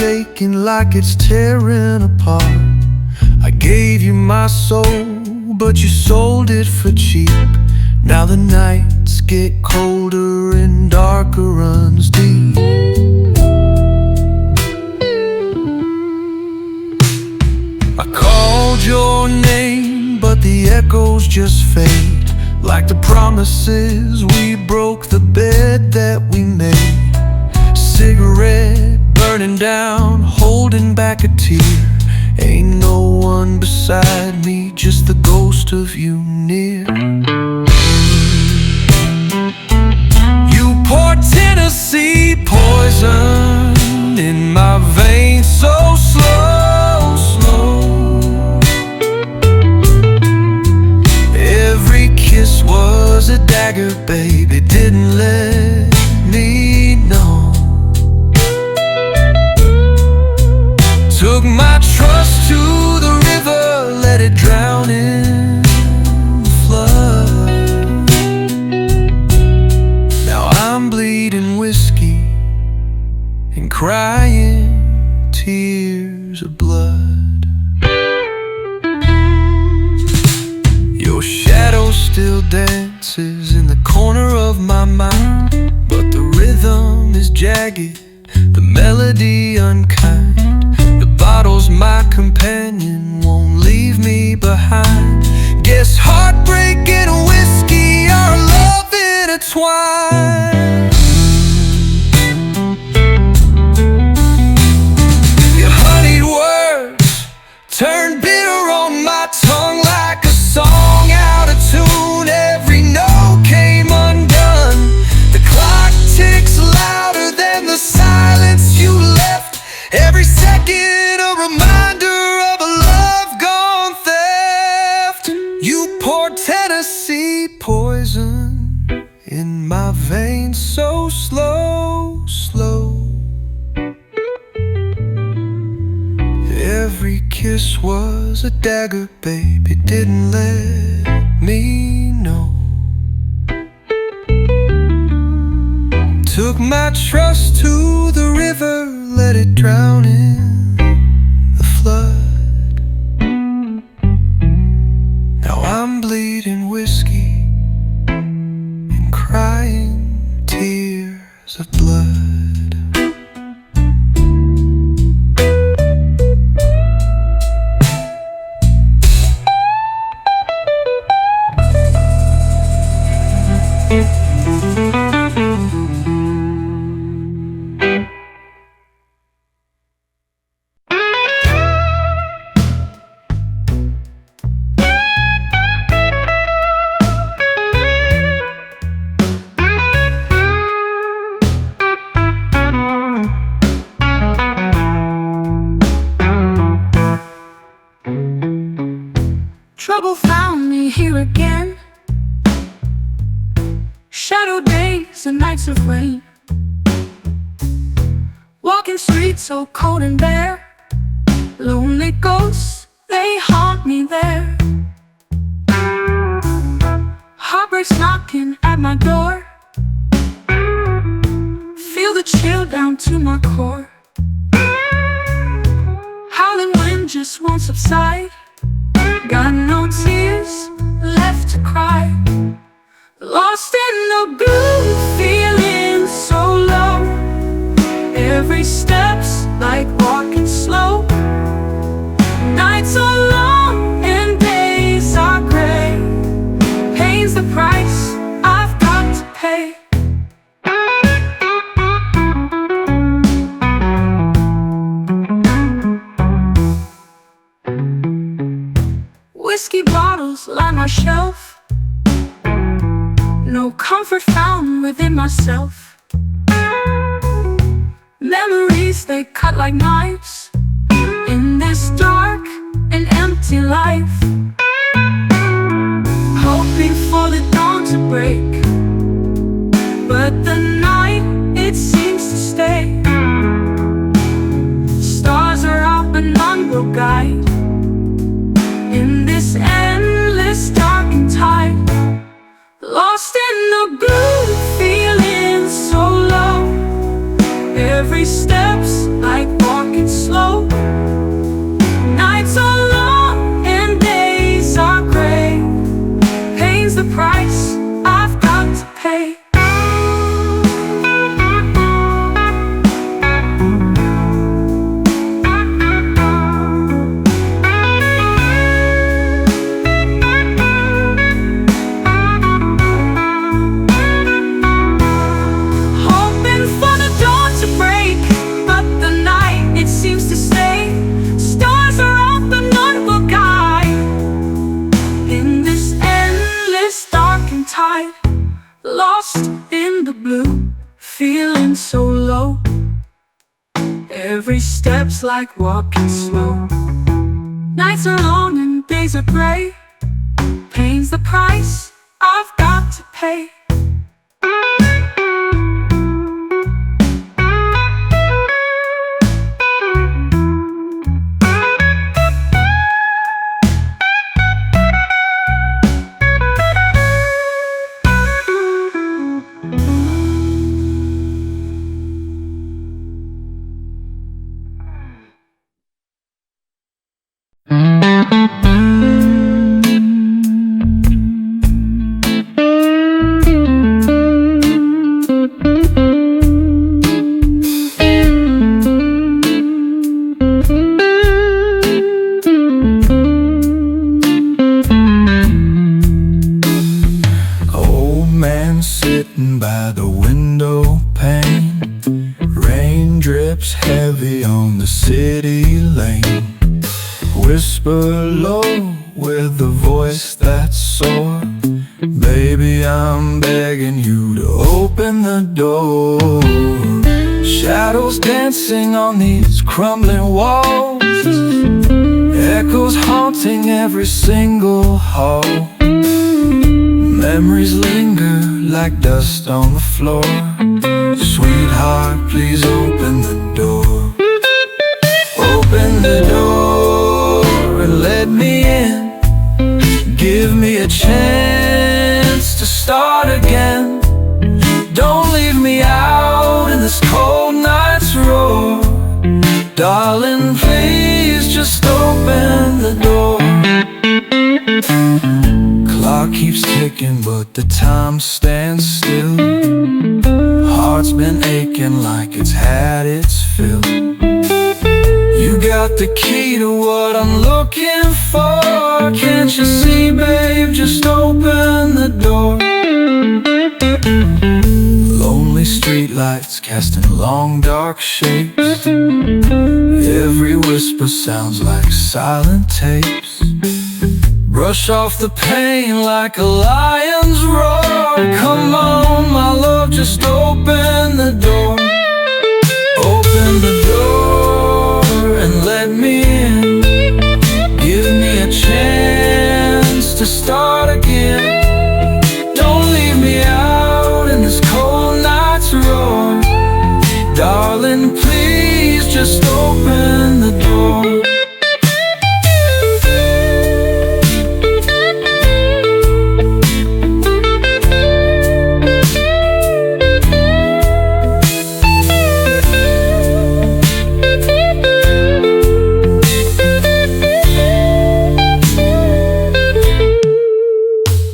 shaking like it's tearing apart. I gave you my soul, but you sold it for cheap. Now the nights get colder and darker runs deep. I called your name, but the echoes just fade. Like the promises we broke, the bed that we made. Cigarette burning down, holding back a tear. Ain't no one beside me, just the ghost of you near. You pour Tennessee poison in my veins, so slow, slow. Every kiss was a dagger, baby, didn't let me know. Took my trust to the river, let it drown in the flood. Now I'm bleeding whiskey and crying tears of blood. Your shadow still dances in the corner of my mind, but the rhythm is jagged, the melody unkind. The bottle's my companion, won't leave me behind. Guess heartbreak and whiskey are love intertwined. Your honeyed words turn bitter on my tongue like a song out of tune. Every note came undone. The clock ticks louder than the silence you left. Every second a reminder of a love gone theft. You poured Tennessee poison in my veins, so slow, slow. Every kiss was a dagger, baby, didn't let me know. Took my trust to the river, let it drown in the flood. Now I'm bleeding whiskey and crying tears of blood. Trouble found me here again. Shadow days and nights of rain. Walking streets so cold and bare. Lonely ghosts, they haunt me there. Heartbreak's knocking at my door. Feel the chill down to my core. Howling wind just won't subside. Got no tears left to cry. Lost in the blue, feeling so low. Every step's like walking slow. Nights are long and days are gray. Pain's the price I've got to pay. Whiskey bottles line my shelf. No comfort found within myself. Memories, they cut like knives in this dark and empty life. Hoping for the dawn to break, but the night, it seems to stay. Stars are up but none will guide in this endless dark and tide. Lost in the blue, feeling so low. Every step's like walking It's like walking slow. Nights are long and days are gray. Pain's the price I've got to pay. Sitting by the window pane, rain drips heavy on the city lane. Whisper low with a voice that's sore, baby, I'm begging you to open the door. Shadows dancing on these crumbling walls, echoes haunting every single hall. Memories linger like dust on the floor. Sweetheart, please open the door. Open the door and let me in. Give me a chance to start again. Don't leave me out in this cold night's roar. Darling, please just open the door. Clock keeps ticking but the time stands still. Heart's been aching like it's had its fill. You got the key to what I'm looking for. Can't you see, babe, just open the door. Lonely streetlights casting long dark shapes. Every whisper sounds like silent tapes. Brush off the pain like a lion's roar. Come on, my love, just open the door. Open the door and let me in. Give me a chance to start again. Don't leave me out in this cold night's roar. Darling, please just open the door.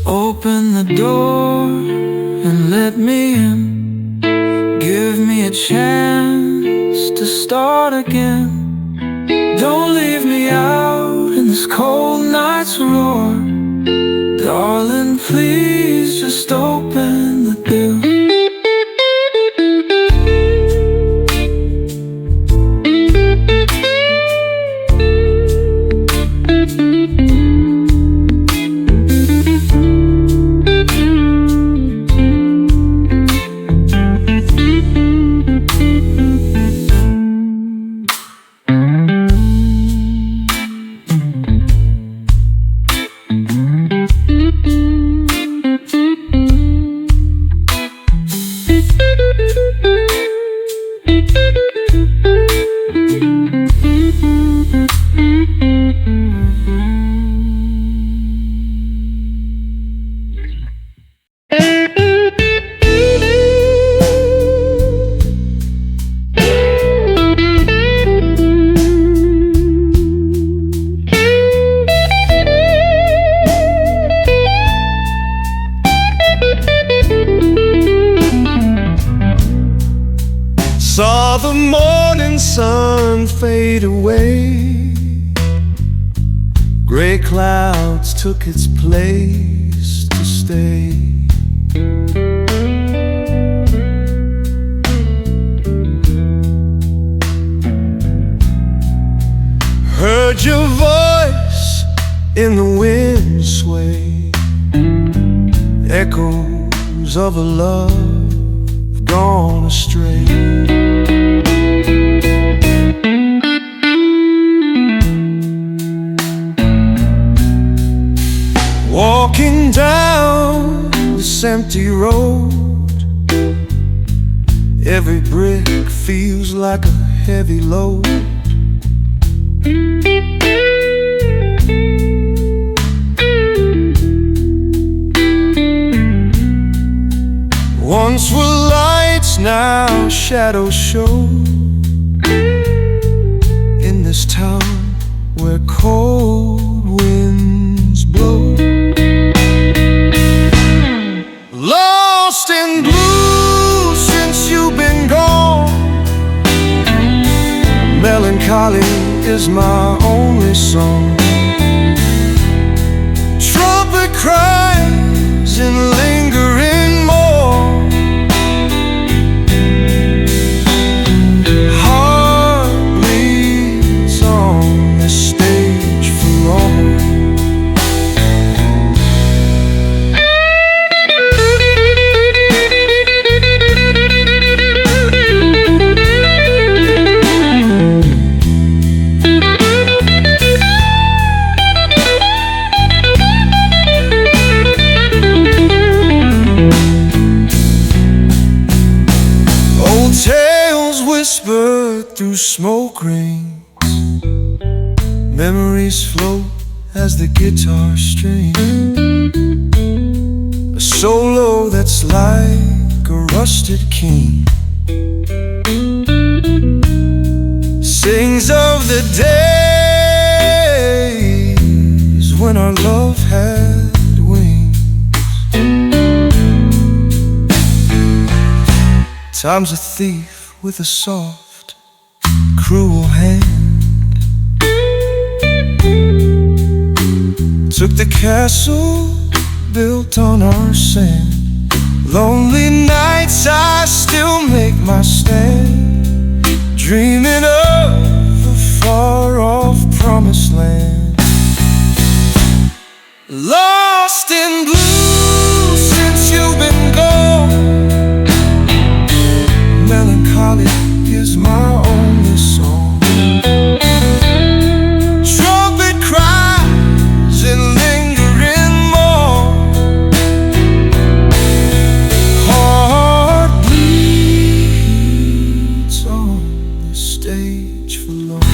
Open the door and let me in. Give me a chance to start again. Don't leave me out in this cold night's roar. Darling, please just open the door. Saw the morning sun fade away. Gray clouds took its place to stay. Heard your voice in the wind sway. Echoes of a love gone astray. Walking down this empty road, every brick feels like a heavy load. Once were lights, now shadows show, in this town where cold winds blow. Lost in blue since you've been gone, melancholy is my only song. Trumpet cries and lingering more, heart bleeds on the stage for long. Tales whispered through smoke rings, memories float as the guitar strings. A solo that's like a rusted king sings of the days when our love had wings. Time's a thief with a soft, cruel hand, took the castle built on our sand. Lonely nights I still make my stand, dreaming of a far-off promised land. Lost in blue since you've been gone, melancholy is my only song. Trumpet cries and lingering more, heart bleeds on the stage for long.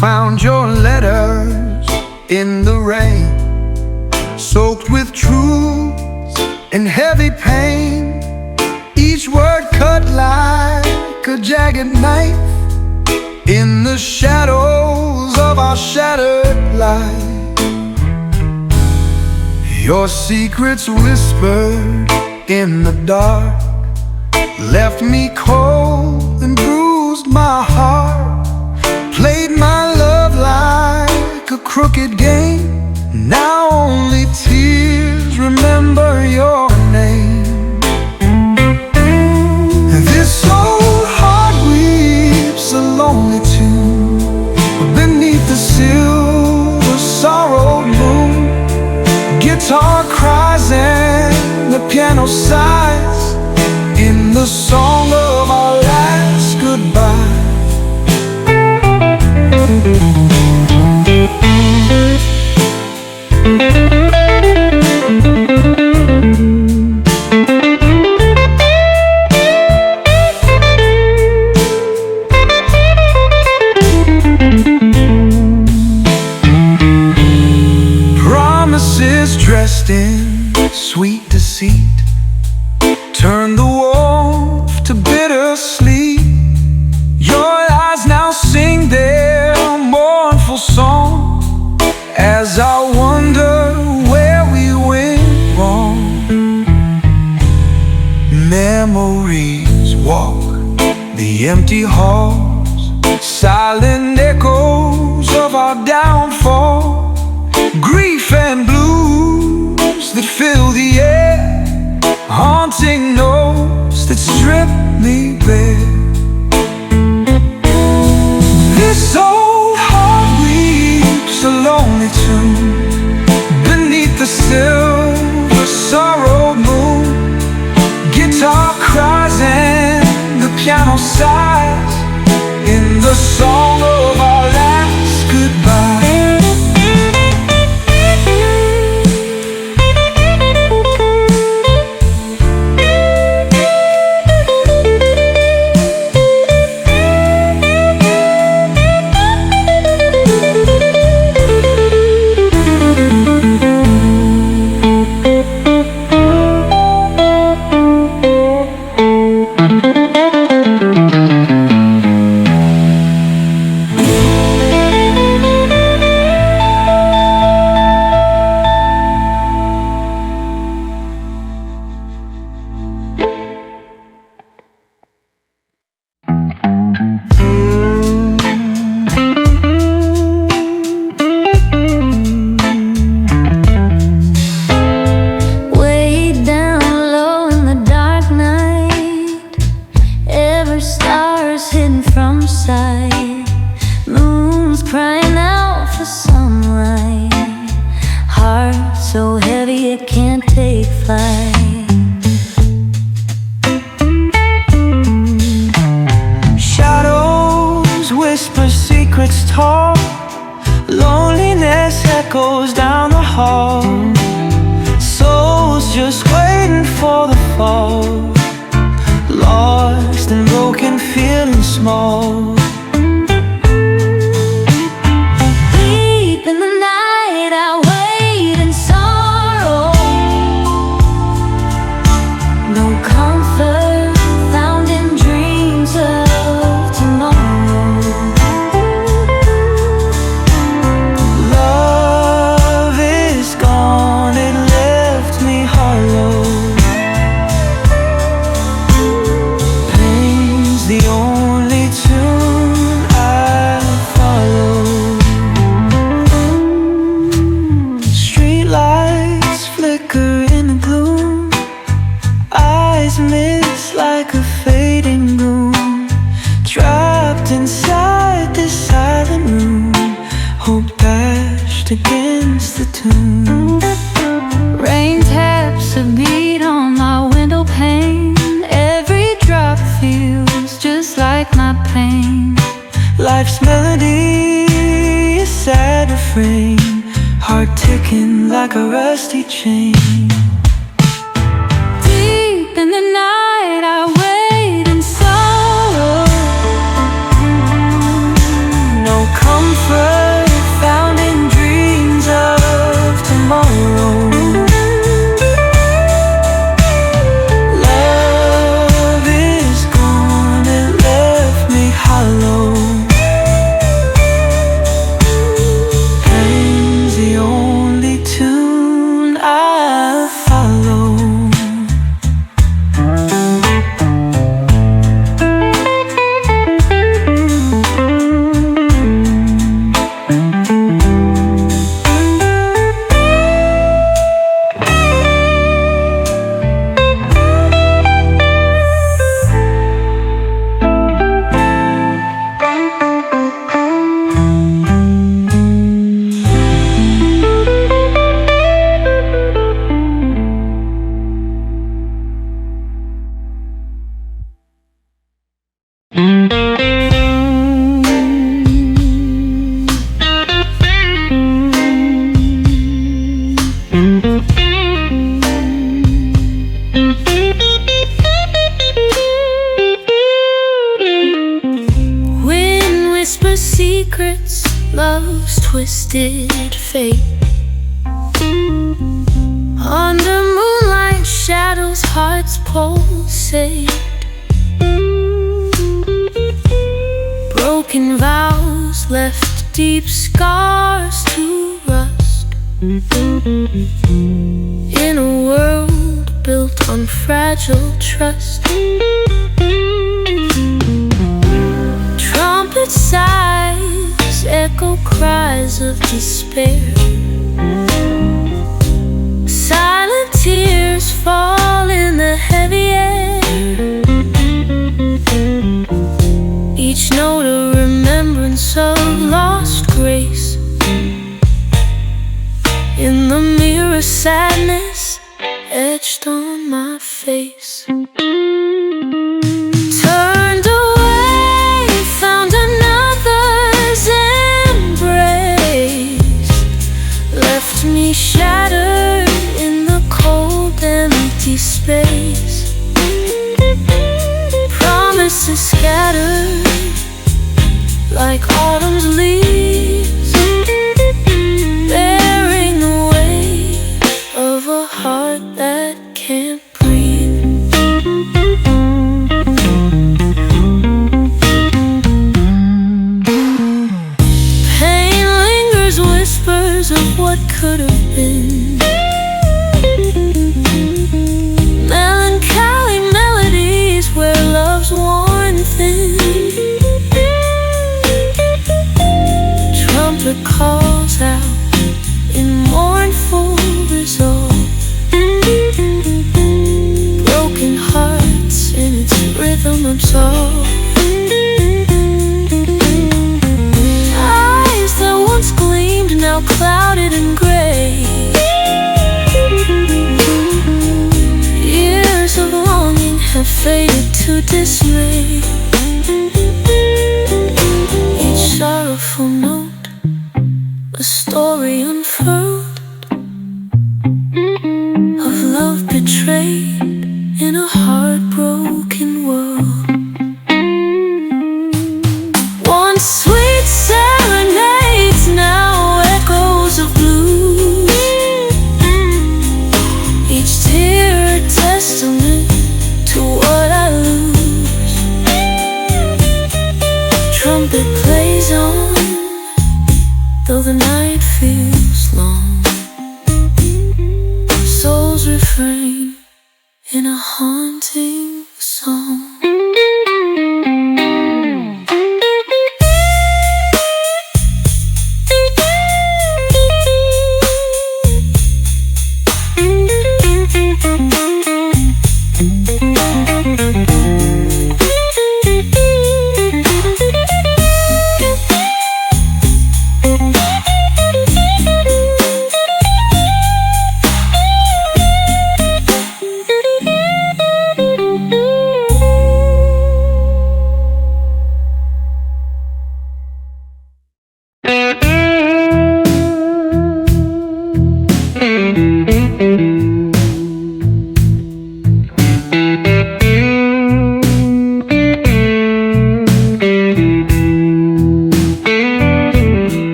Found your letters in the rain, soaked with truth and heavy pain. Each word cut like a jagged knife in the shadows of our shattered life. Your secrets whispered in the dark left me cold and bruised my heart. Played my love like a crooked game. Now only tears remember your name. This old heart weeps a lonely tune beneath the silver sorrowed moon. Guitar cries and the piano sighs in the song of our last goodbye. Promises dressed in sweet deceit turn the wolf to bitter sleep. Your eyes now sing their mournful song as I wonder where we went wrong. The empty halls, silent echoes of our downfall, grief and blues that fill the air, haunting notes that strip me bare. This old heart weeps a lonely tune beneath the silver sorrowed moon. Guitar cries and the piano sighs in the song of our last goodbye. Life's melody, a sad refrain, heart ticking like a rusty chain. Deep in the night I wait in sorrow. No comfort found in dreams of tomorrow. Love is gone, it left me hollow. Twisted fate. Under moonlight shadows, hearts pulsate. Broken vows left deep scars to rust. In a world built on fragile trust. sighs echo cries of despair. Silent tears fall in the heavy air. Each note a remembrance of lost grace. In the mirror sadness etched on my face. Turned away, found another's embrace. Left me shattered in the cold empty space. Promises scattered like autumn's leaves, bearing the weight of a heart that can't breathe. Pain lingers, whispers of what could have been. Melancholy melodies where love's worn thin. Trumpet calls out in mournful resolve. Broken hearts in its rhythm absolve. Eyes that once gleamed now clouded and gray. Years of longing have faded to dismay. Each sorrowful note a story unfurled of love betrayed in a heartbroken world. Once sweet serenades, now echoes of blues. Each tear a testament to what I lose. Trumpet plays on, though the night feels long. Souls refrain in a haunting song.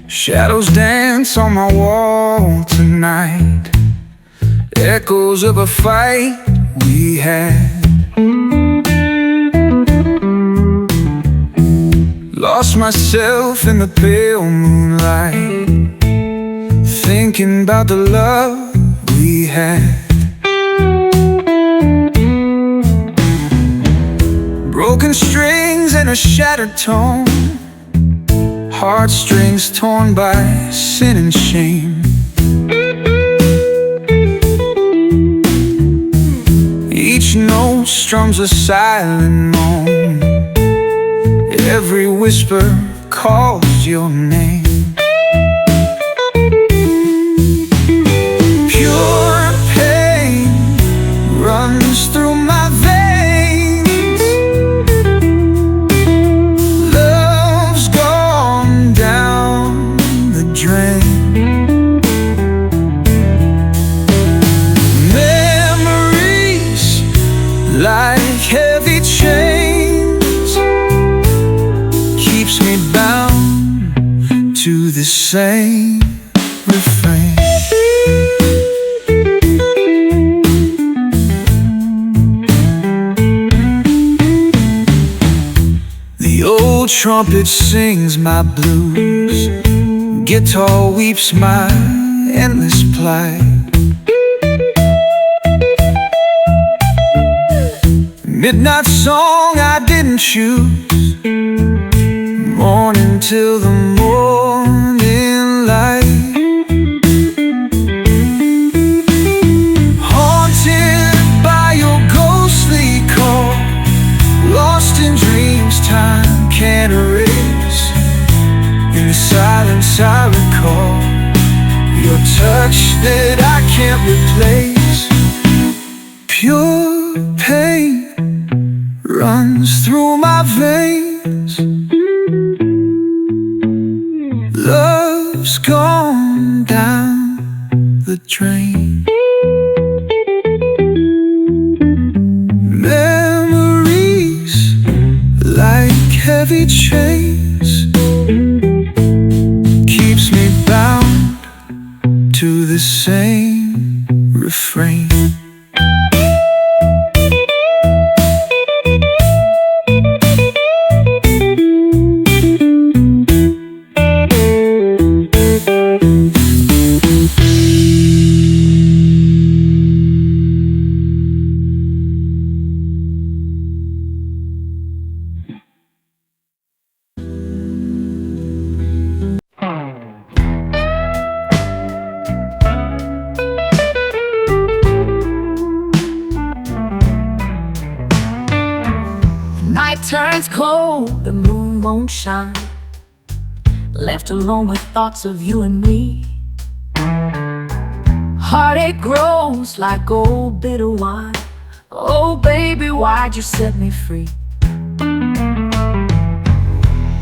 Shadows dance on my wall tonight, echoes of a fight we had. Lost myself in the pale moonlight, thinking about the love we had. Broken strings and a shattered tone, heartstrings torn by sin and shame. Each note strums a silent moan, every whisper calls your name. Pure pain runs through my veins. Love's gone down the drain. Memories like heavy chains keeps me bound to the same refrain. The old trumpet sings my blues, guitar weeps my endless plight. Midnight song I didn't choose, until the morning light. Haunted by your ghostly call, lost in dreams time can't erase. In the silence I recall your touch that I can't replace. Pure pain runs through my veins. Love's gone down the drain. Memories like heavy chains keeps me bound to the same refrain. Night turns cold, the moon won't shine. Left alone with thoughts of you and me. Heartache grows like old bitter wine. Oh baby, why'd you set me free?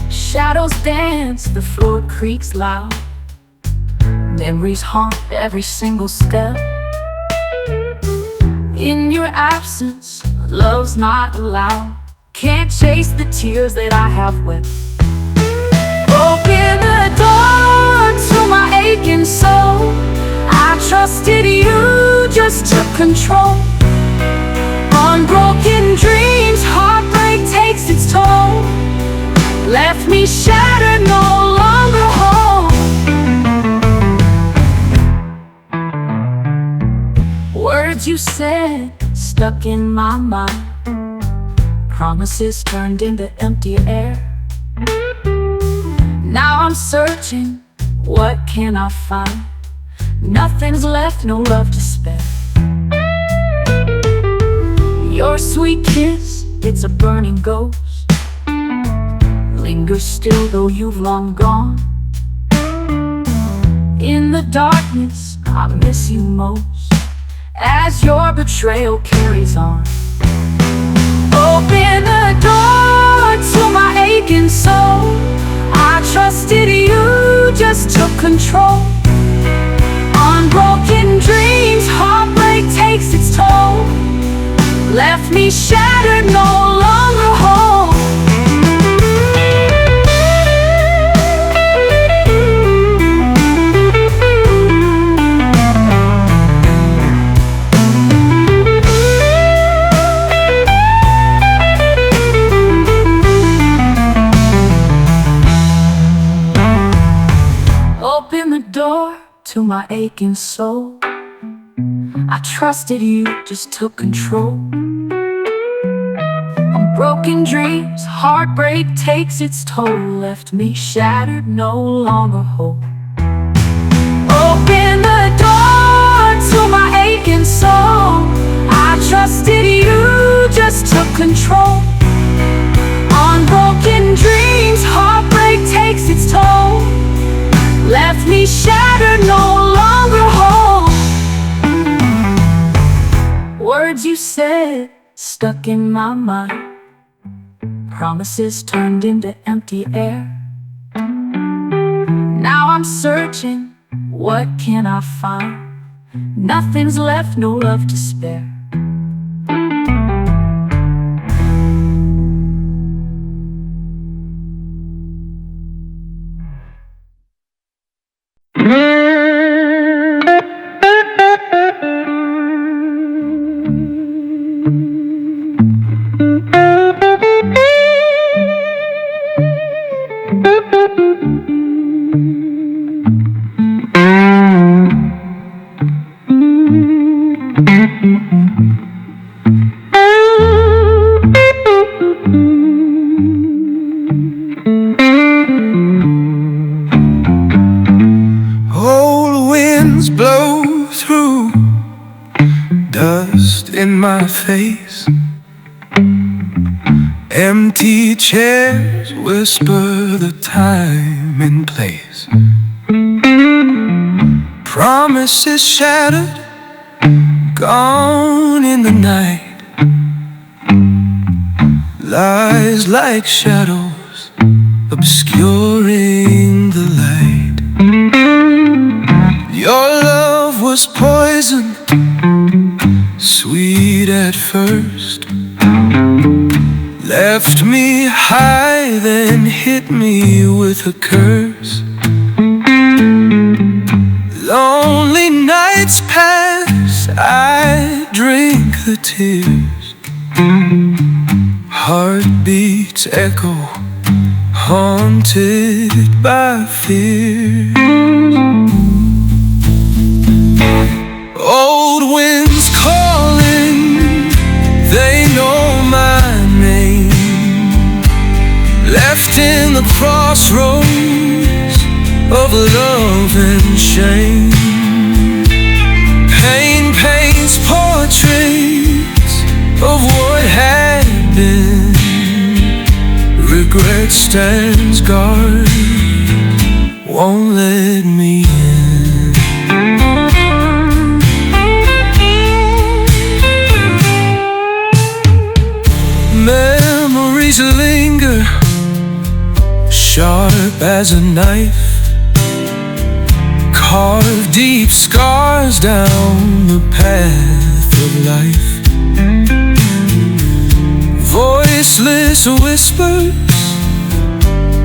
Shadows dance, the floor creaks loud. Memories haunt every single step. In your absence, love's not allowed. Can't chase the tears that I have wept. Open the door to my aching soul. I trusted you, just took control. Unbroken dreams, heartbreak takes its toll. Left me shattered, no longer whole. Words you said stuck in my mind. Promises turned into empty air. Now I'm searching, what can I find? Nothing's left, no love to spare. Your sweet kiss, it's a burning ghost. Lingers still though you've long gone. In the darkness, I miss you most, as your betrayal carries on. Open the door to my aching soul. I trusted you, just took control. Unbroken dreams, heartbreak takes its toll. Left me shattered, no longer whole. Open the door to my aching soul. I trusted you, just took control. On broken dreams, heartbreak takes its toll. Left me shattered, no longer whole. Open the door to my aching soul. I trusted you, just took control. On broken dreams, heartbreak takes its toll. Left me shattered, no longer whole. Words you said stuck in my mind. Promises turned into empty air. Now I'm searching, what can I find? Nothing's left, no love to spare. in my face. Empty chairs whisper the time and place. Promises shattered, gone in the night. Lies like shadows obscuring the light. Your love was poisoned, sweet at first. Left me high, then hit me with a curse. Lonely nights pass, I drink the tears. Heartbeats echo, haunted by fear. Old winds calling, they know my name. Left in the crossroads of love and shame. Pain paints portraits of what had been. Regret stands guard, won't let me in. Memories linger, sharp as a knife. Carve deep scars down the path of life. Voiceless whispers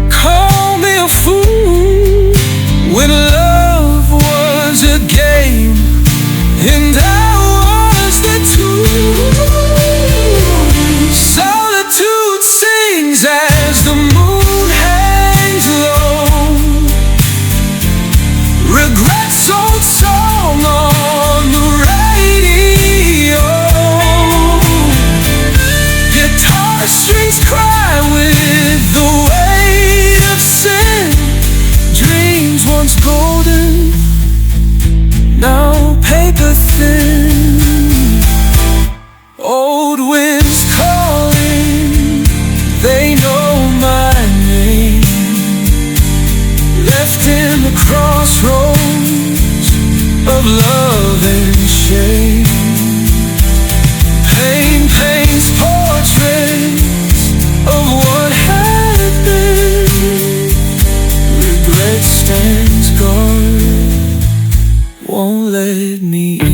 call me a fool when love was a game and I was the tool. Solitude sings as the moon hangs low. Regrets old song on the radio. Guitar strings cry with the weight of sin. Dreams once golden, now paper thin. Old winds calling, they know my name. Left in the crossroads of love and shame. Pain paints portraits of what had been. Regret stands guard, won't let me in.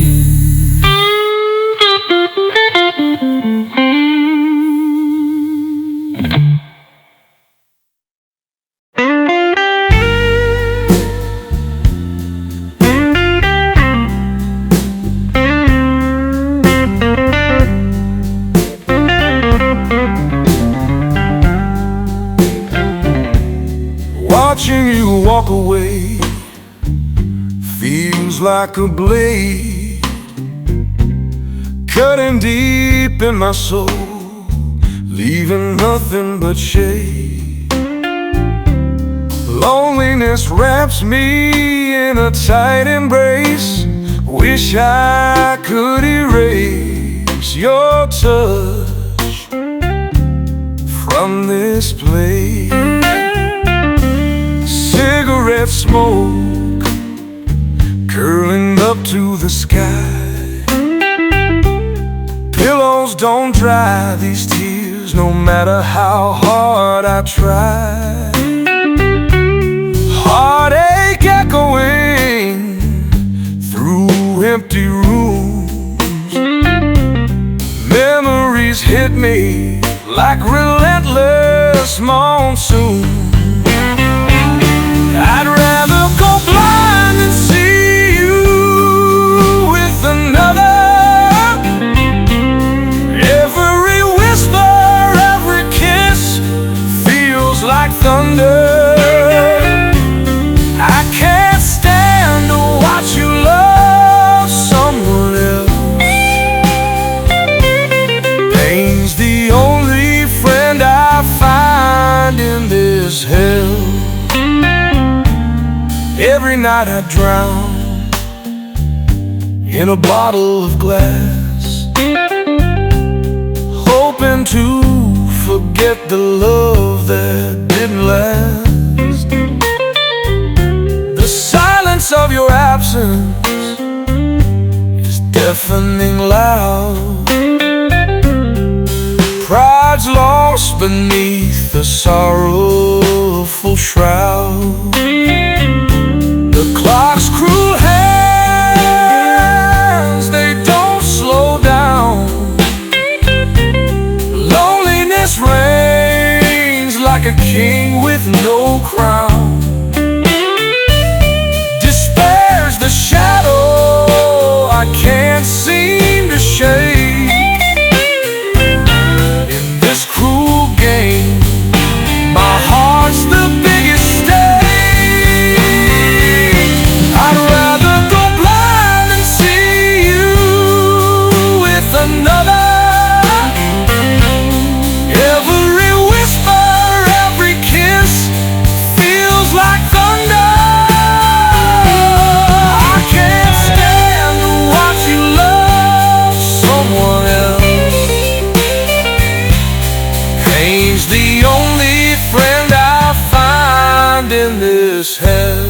Watching you walk away feels like a blade cutting deep in my soul, leaving nothing but shade. Loneliness wraps me in a tight embrace. Wish I could erase your touch from this place. Cigarette smoke curling up to the sky. Pillows don't dry these tears, no matter how hard I try. Heartache echoing through empty rooms. Memories hit me like relentless monsoon. I'd rather go blind than see you with another. Every whisper, every kiss feels like thunder. I can't stand to watch you love someone else. Pain's the only friend I find in this hell. Every night I drown in a bottle of glass. hoping to forget the love that didn't last. The silence of your absence is deafening loud. Pride's lost beneath the sorrowful shroud. The clock's cruel hands, they don't slow down. Loneliness reigns like a king with no crown. Despair's the shadow I can't seem to shake. In this cruel game, my heart's the biggest stake. I'd rather go blind than see you with another. Every whisper, every kiss feels like thunder. I can't stand to watch you love someone else. Pain's the only friend I find in this hell.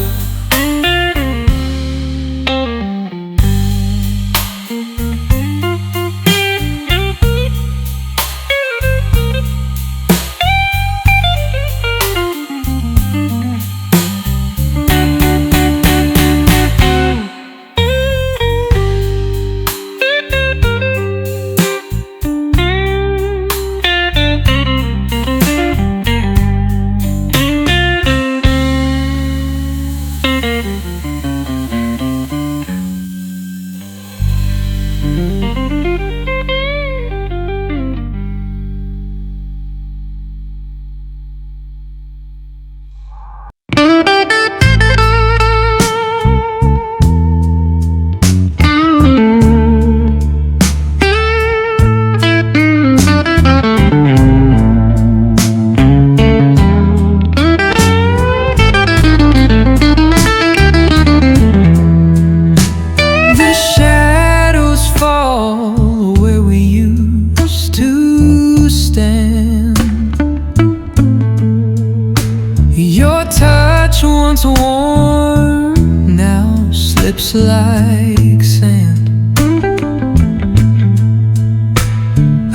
Like sand,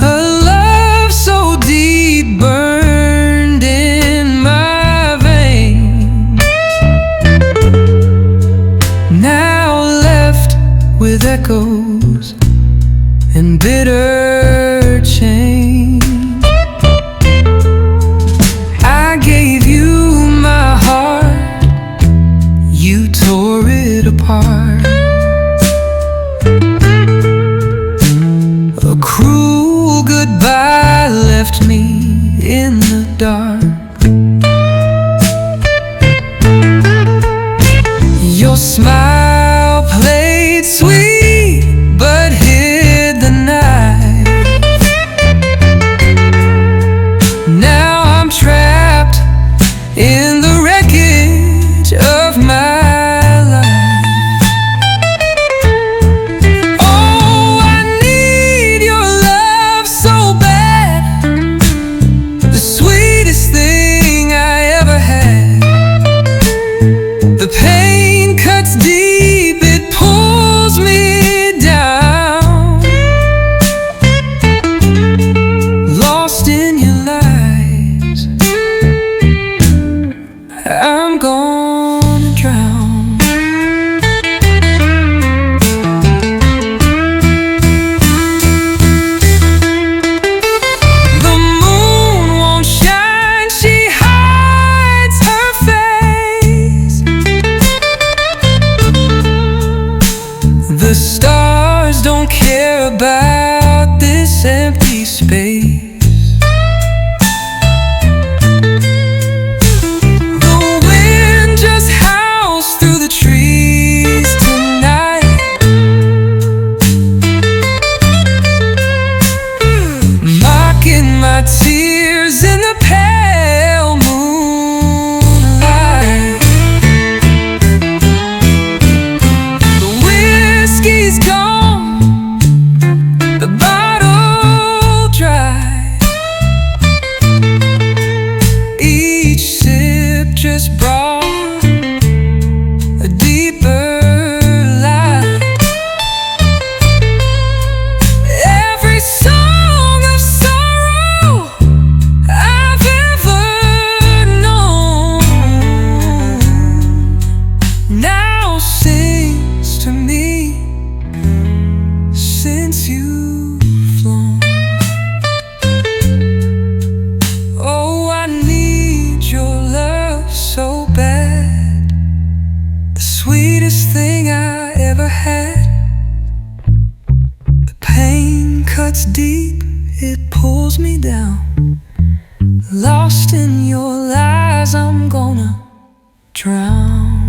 a love so deep burned in my veins, now left with echoes and bitter change. I gave you my heart, you tore it apart. A cruel goodbye left me in the dark. Your smile played sweet but hid the knife. Now I'm trapped in the wreckage of my life. Oh, I need your love so bad, the sweetest thing you've flown. Oh, I need your love so bad, the sweetest thing I ever had. The pain cuts deep, it pulls me down. Lost in your lies, I'm gonna drown.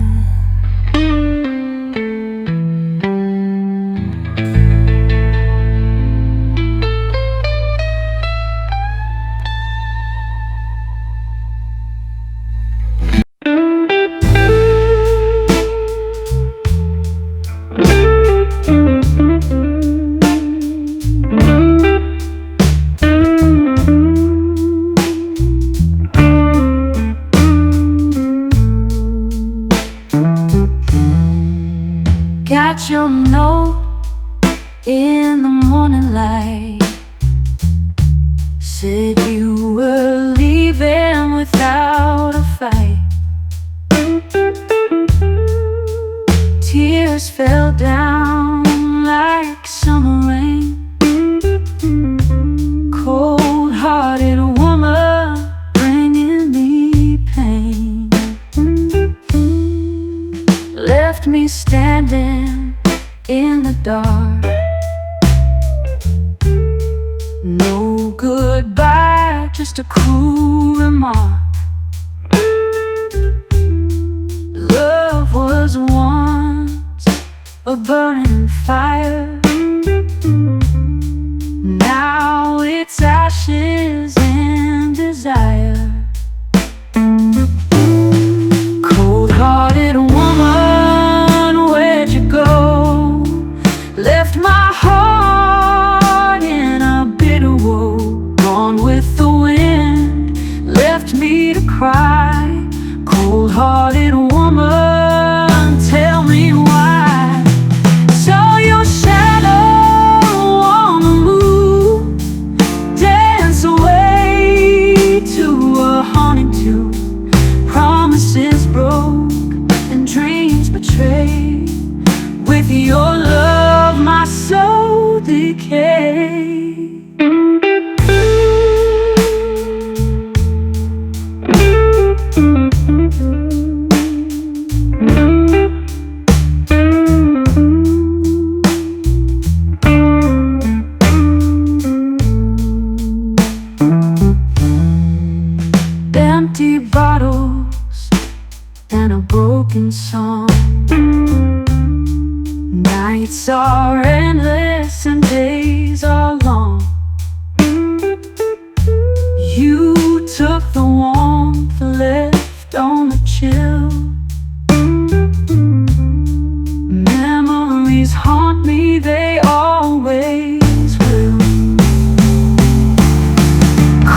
Got your note in the morning light. Said you were leaving without a fight. Tears fell down like summer rain. Cold-hearted woman, bringing me pain. Left me standing in the dark. No goodbye, just a cruel remark. Love was once a burning fire. Now it's ashes and desire. Cold-hearted woman, where'd you go? Left my heart in a bitter woe. Gone with the wind, left me to cry. Cold-hearted woman, tell me why. Saw your shadow on the moon, dance away to a haunting tune. Promises broke and dreams betrayed. With your love, my soul decayed. Empty bottles and a broken song. Nights are endless and days are long. You took the warmth, left on the chill. Memories haunt me, they always will.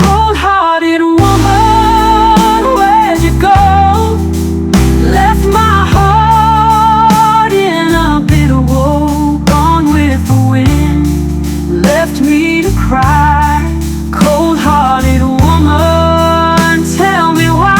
Cold-hearted woman, where'd you go? Left my heart in a bitter woe. Gone with the wind, left me to cry. Cold-hearted woman, tell me why.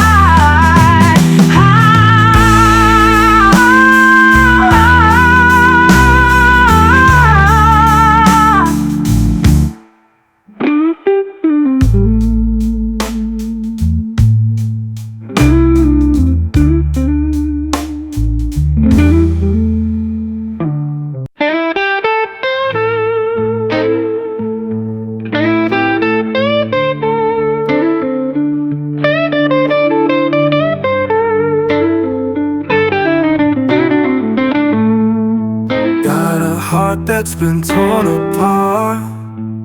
Got a heart that's been torn apart.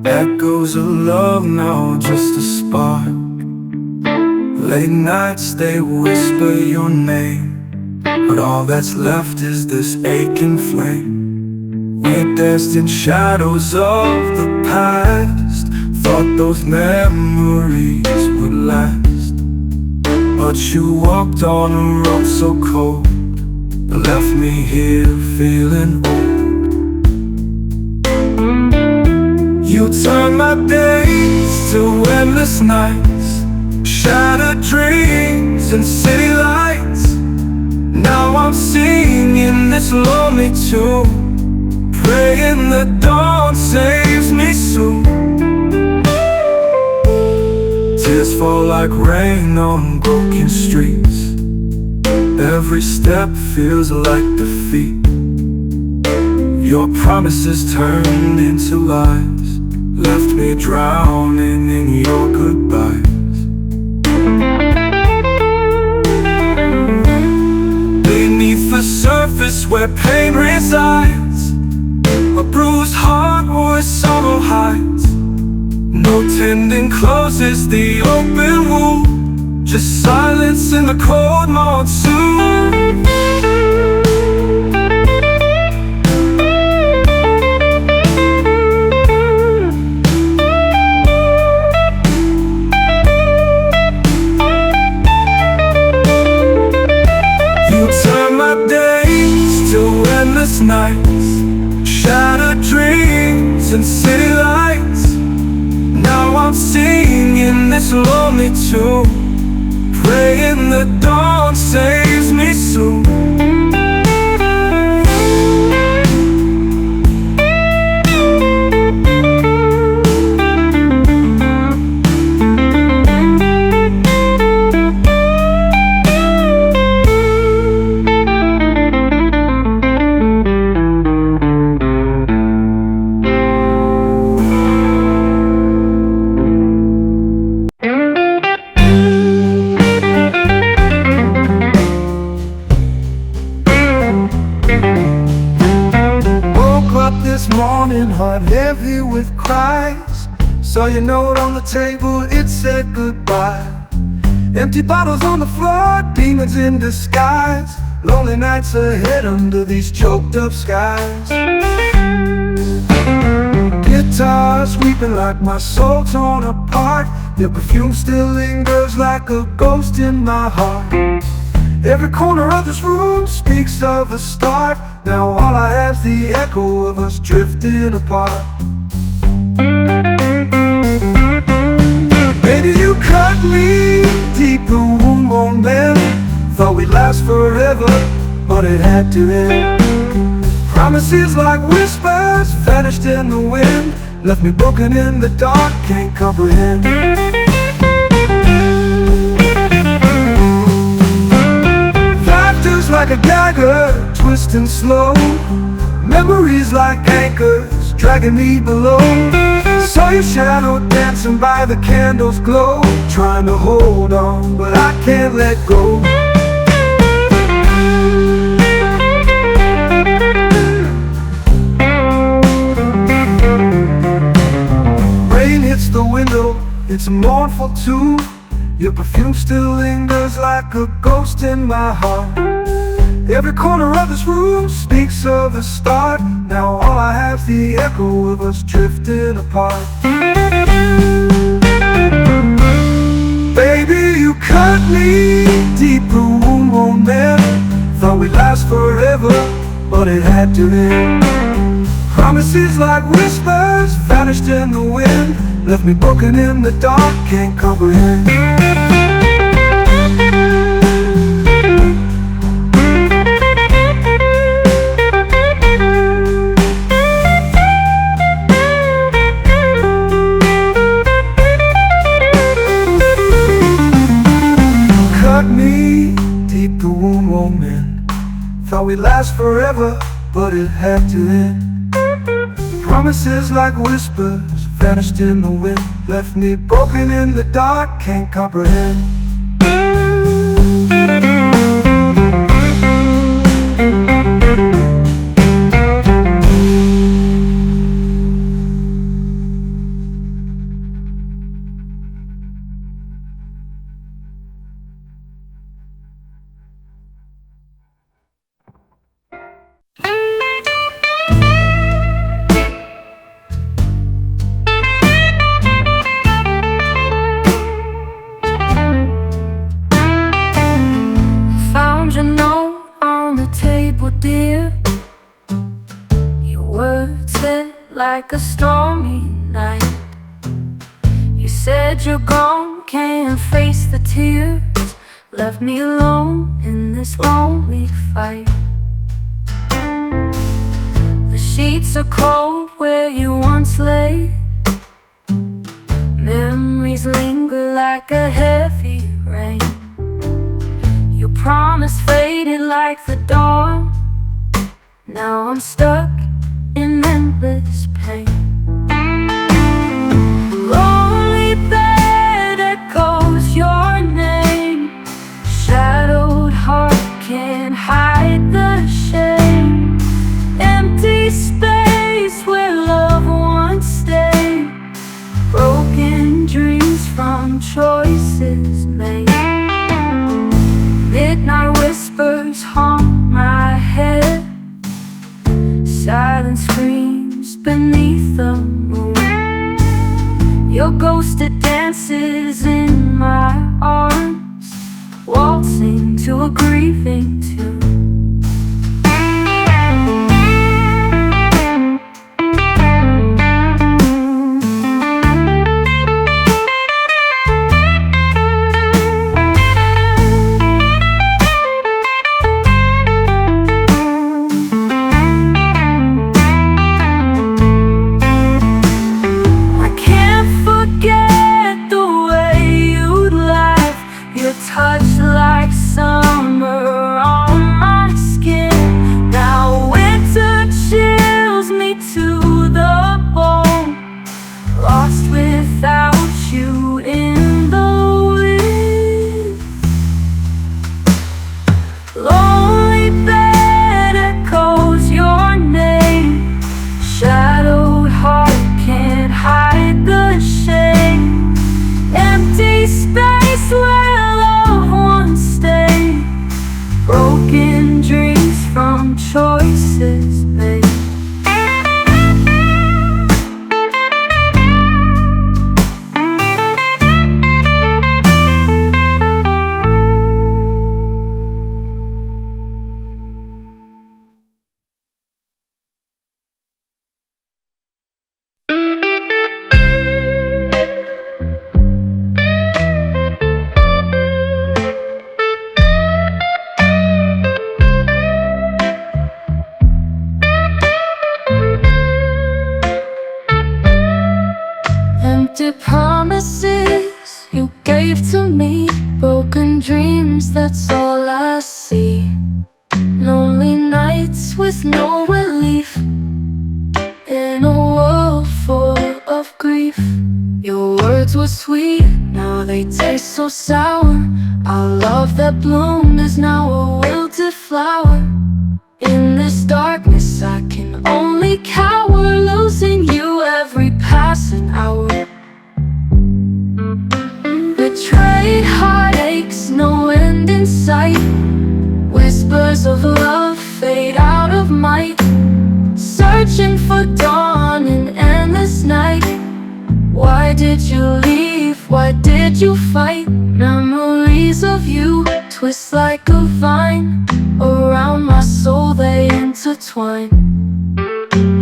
Echoes of love now just a spark. Late nights they whisper your name, but all that's left is this aching flame. We danced in shadows of the past, thought those memories would last. But you walked on a road so cold, left me here feeling old. You turned my days to endless nights, shattered dreams and city lights. Now I'm singing this lonely tune, praying the dawn saves me soon. Tears fall like rain on broken streets. Every step feels like defeat. Your promises turned into lies, left me drowning in your goodbyes. Beneath the surface where pain resides, a bruised heart where sorrow hides. No tending closes the open wound, just silence in the cold monsoon. You turn my days to endless nights, shattered dreams and city lights. Now I'm singing this lonely tune, praying the dawn saves me soon. This morning, heart heavy with cries. Saw your note on the table, it said goodbye. Empty bottles on the floor, demons in disguise. Lonely nights ahead under these choked up skies. Guitars weeping like my soul torn apart. Your perfume still lingers like a ghost in my heart. Every corner of this room speaks of a start. Now all I have's the echo of us drifting apart. Baby, you cut me deep, the wound won't mend. Thought we'd last forever, but it had to end. Promises like whispers vanished in the wind, left me broken in the dark, can't comprehend. Like a dagger, twisting slow. Memories like anchors, dragging me below. Saw your shadow dancing by the candle's glow. Trying to hold on, but I can't let go. Rain hits the window, it's a mournful tune. Your perfume still lingers like a ghost in my heart. Every corner of this room speaks of a start. Now all I have's the echo of us drifting apart. Baby, you cut me deep, the wound won't mend. Thought we'd last forever, but it had to end. Promises like whispers vanished in the wind, left me broken in the dark, can't comprehend. Thought we'd last forever, but it had to end. Promises like whispers vanished in the wind, left me broken in the dark, can't comprehend. Like a stormy night, you said you're gone, can't face the tears, left me alone in this lonely fight. The Sheets are cold where you once lay. Memories linger like a heavy rain. Your promise faded like the dawn. Now I'm stuck in endless pain. Lonely bed echoes your name. Shadowed heart can't hide the shame. Empty space where love once stayed. Broken dreams from choices made. Midnight whispers haunt my head. Silent screams beneath the moon. Your ghosted dances in my arms, waltzing to a grieving tune. Touch like summer on my skin. Now winter chills me to the bone. Lost without you in the wind. Lonely bed echoes your name. Shadowed heart can't hide the shame. Empty space where broken dreams from choices made. Empty promises you gave to me. Broken dreams, that's all I see. Lonely nights with no relief. In a world full of grief. Your words were sweet, now they taste so sour. Our love that bloomed is now a wilted flower. In this darkness I can only cower, losing you every passing hour. Betrayed heartaches, no end in sight. Whispers of love fade out of might. Searching for dawn in endless night. Why did you leave? Why did you fight? Memories of you twist like a vine. Around my soul they intertwine.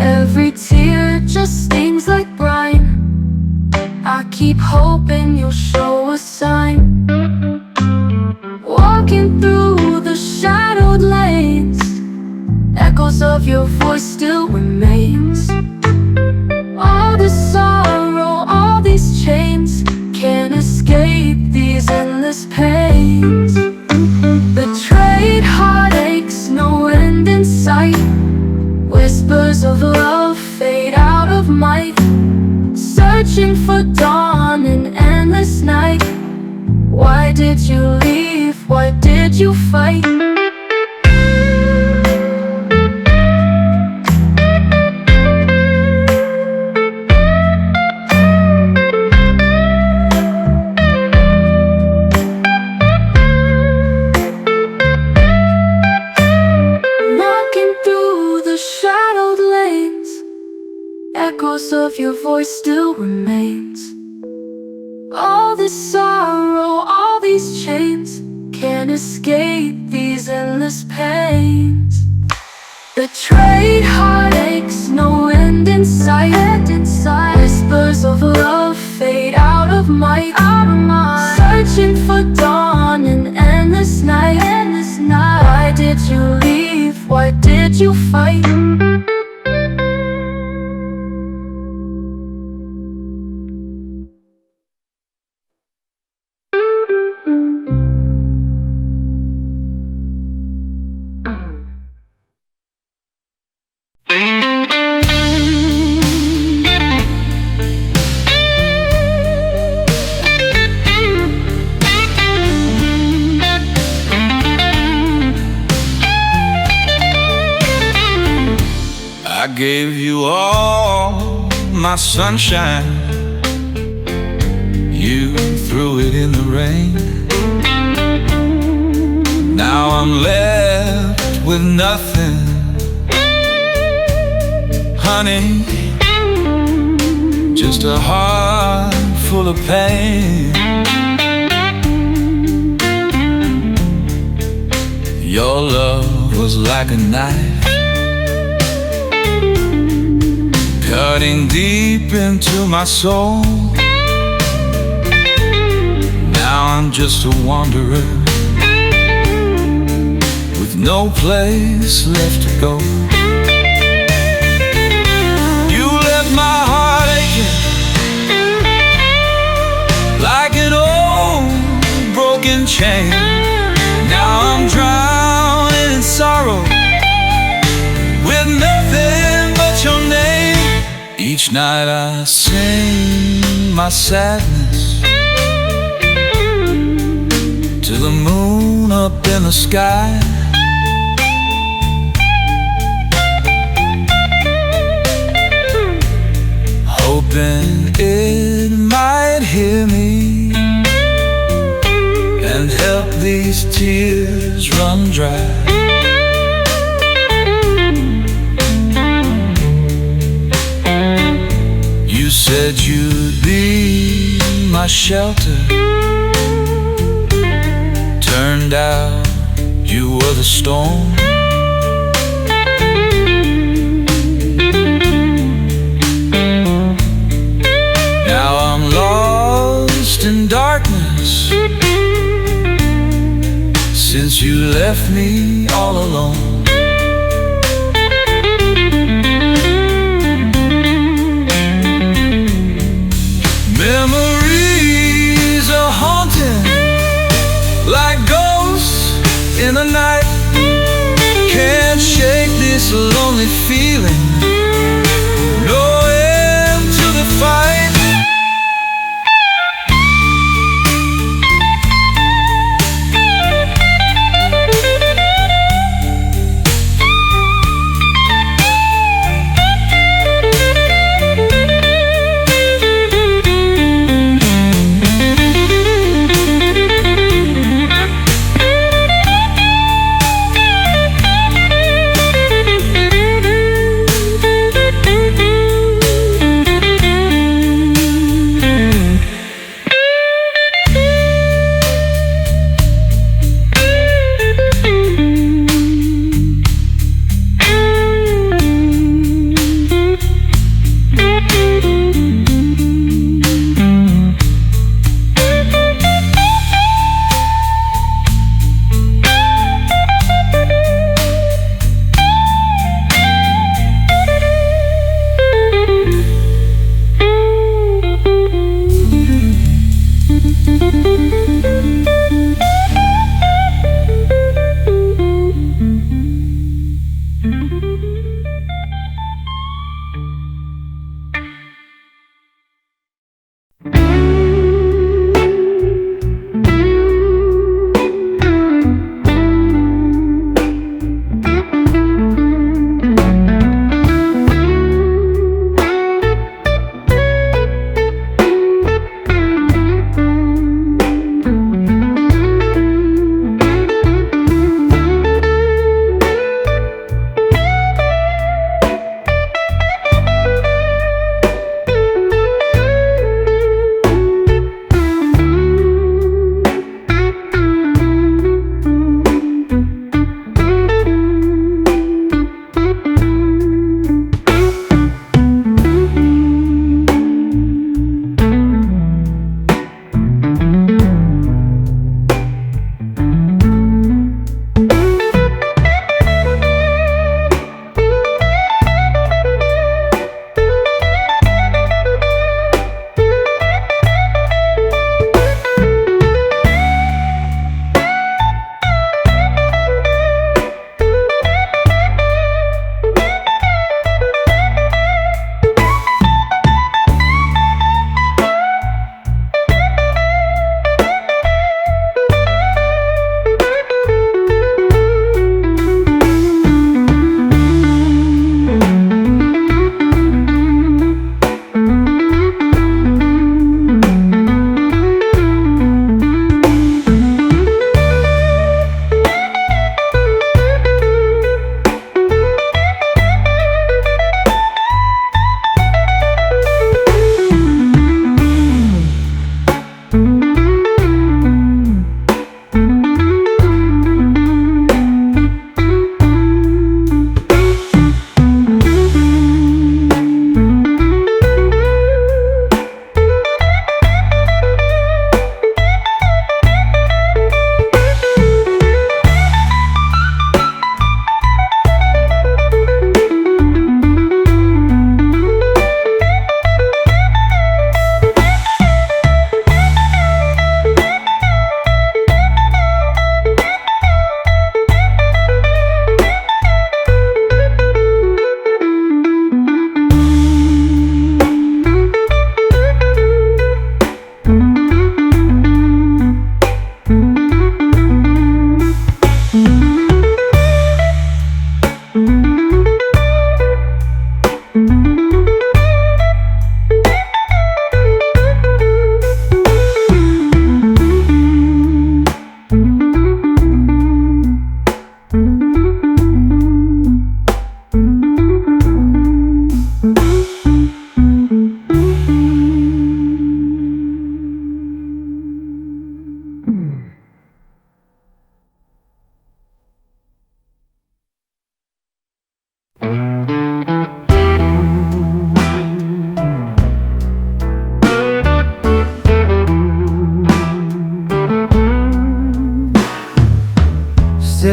Every tear just stings like brine. I keep hoping you'll show a sign. Walking through the shadowed lanes, echoes of your voice still remains. All this sorrow, all these chains, can't escape these endless pains. Betrayed heartaches, no end in sight. Whispers of love fade out of might. Searching for dawn in endless night. Why did you leave? Why did you fight? Walking through the shadowed lanes, echoes of your voice still remains. All this sorrow, all these chains, can't escape these endless pains. Betrayed heartaches, no end in sight. Whispers of love fade out of might. Searching for dawn in endless night. Why did you leave? Why did you fight? my sunshine, you threw it in the rain. Now I'm left with nothing, honey, just a heart full of pain. Your love was like a knife, cutting deep into my soul. Now I'm just a wanderer with no place left to go. You left my heart aching like an old broken chain. Now I'm drowning in sorrow with nothing but your name. Each night I sing my sadness to the moon up in the sky. Hoping it might hear me and help these tears run dry. You said you'd be my shelter. Turned out you were the storm. Now I'm lost in darkness since you left me all alone. Memories are haunting like ghosts in the night. Can't shake this lonely feeling. No end to the fight.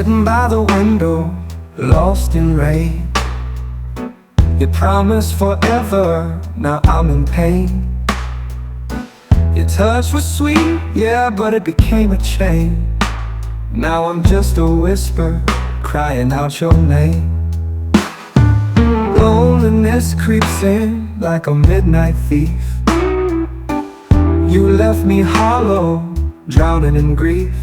Sitting by the window, lost in rain. You promised forever, now I'm in pain. Your touch was sweet, yeah, but it became a chain. Now I'm just a whisper, crying out your name. Loneliness creeps in like a midnight thief. You left me hollow, drowning in grief.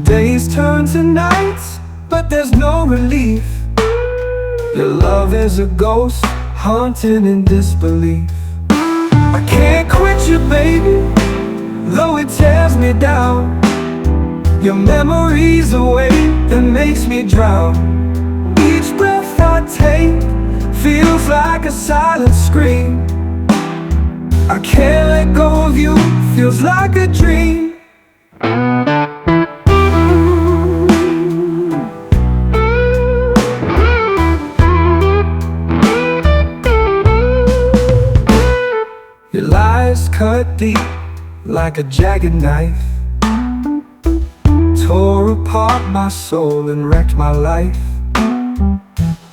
Days turn to nights, but there's no relief. Your love is a ghost, haunting in disbelief. I can't quit you, baby, though it tears me down. Your memory's a weight that makes me drown. Each breath I take feels like a silent scream. I can't let go of you, feels like a dream. Your lies cut deep like a jagged knife, tore apart my soul and wrecked my life.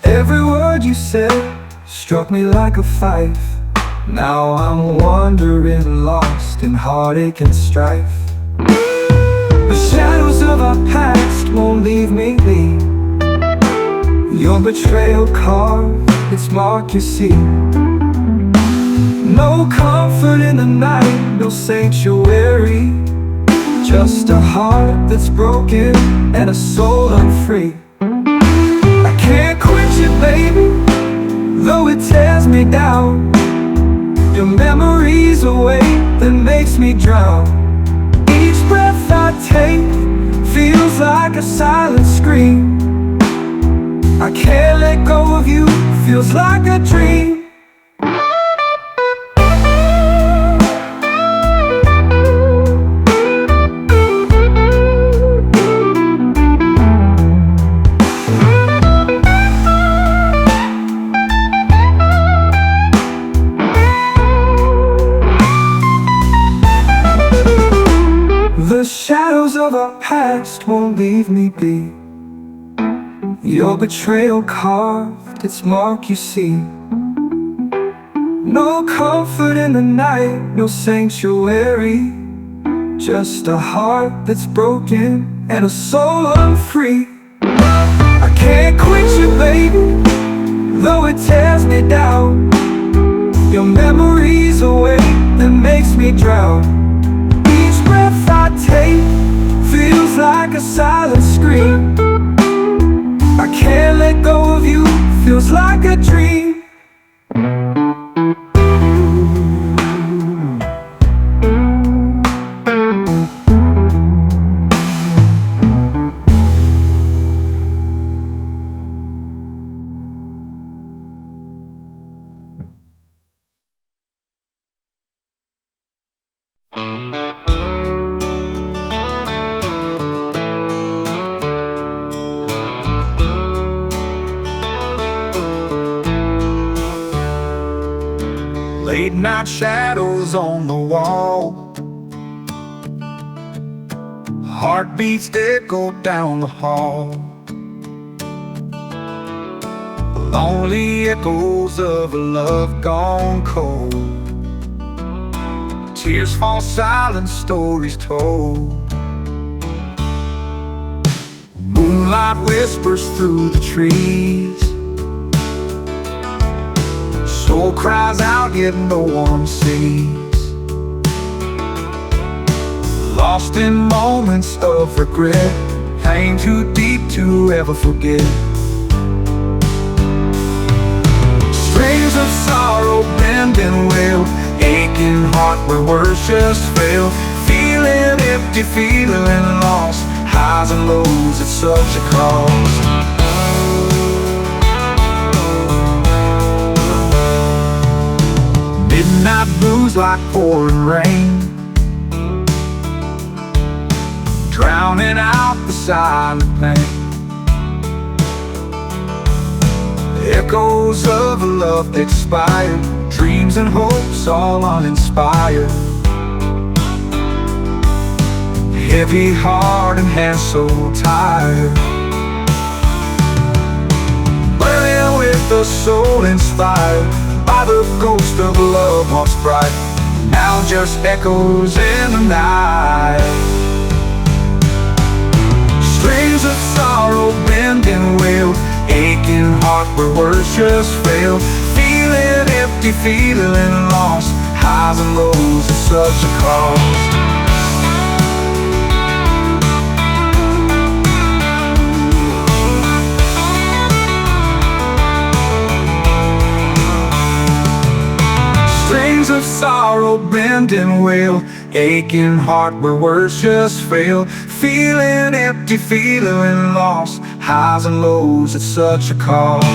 Every word you said struck me like a fife. Now I'm wandering, lost in heartache and strife. The shadows of our past won't leave me be. Your betrayal carved its mark, you see. No comfort in the night, no sanctuary. Just a heart that's broken and a soul unfree. I can't quit you, baby, though it tears me down. Your memory's a weight that makes me drown. Each breath I take feels like a silent scream. I can't let go of you, feels like a dream. The shadows of our past won't leave me be. Your betrayal carved its mark, you see. No comfort in the night, no sanctuary. Just a heart that's broken and a soul unfree. I can't quit you, baby, though it tears me down. Your memory's a weight that makes me drown. Each breath I take feels like a silent scream. I can't let go of you, feels like a dream. Late night shadows on the wall, heartbeats echo down the hall. Lonely echoes of a love gone cold. Tears fall silent, stories told. Moonlight whispers through the trees. Soul cries out, yet no one sees. Lost in moments of regret, pain too deep to ever forget. Strings of sorrow bend and wail, aching heart where words just fail. Feeling empty, feeling lost, highs and lows at such a cost. Midnight blues like pouring rain, drowning out the silent pain. Echoes of a love expired, dreams and hopes all uninspired. heavy heart and hands so tired. Burning with a soul inspired by the ghost of love once bright, now just echoes in the night. Strings of sorrow bend and wail, aching heart where words just fail. Feeling empty, feeling lost, highs and lows at such a cost. Strings of sorrow bend and wail, aching heart where words just fail. Feeling empty, feeling lost, highs and lows at such a cost.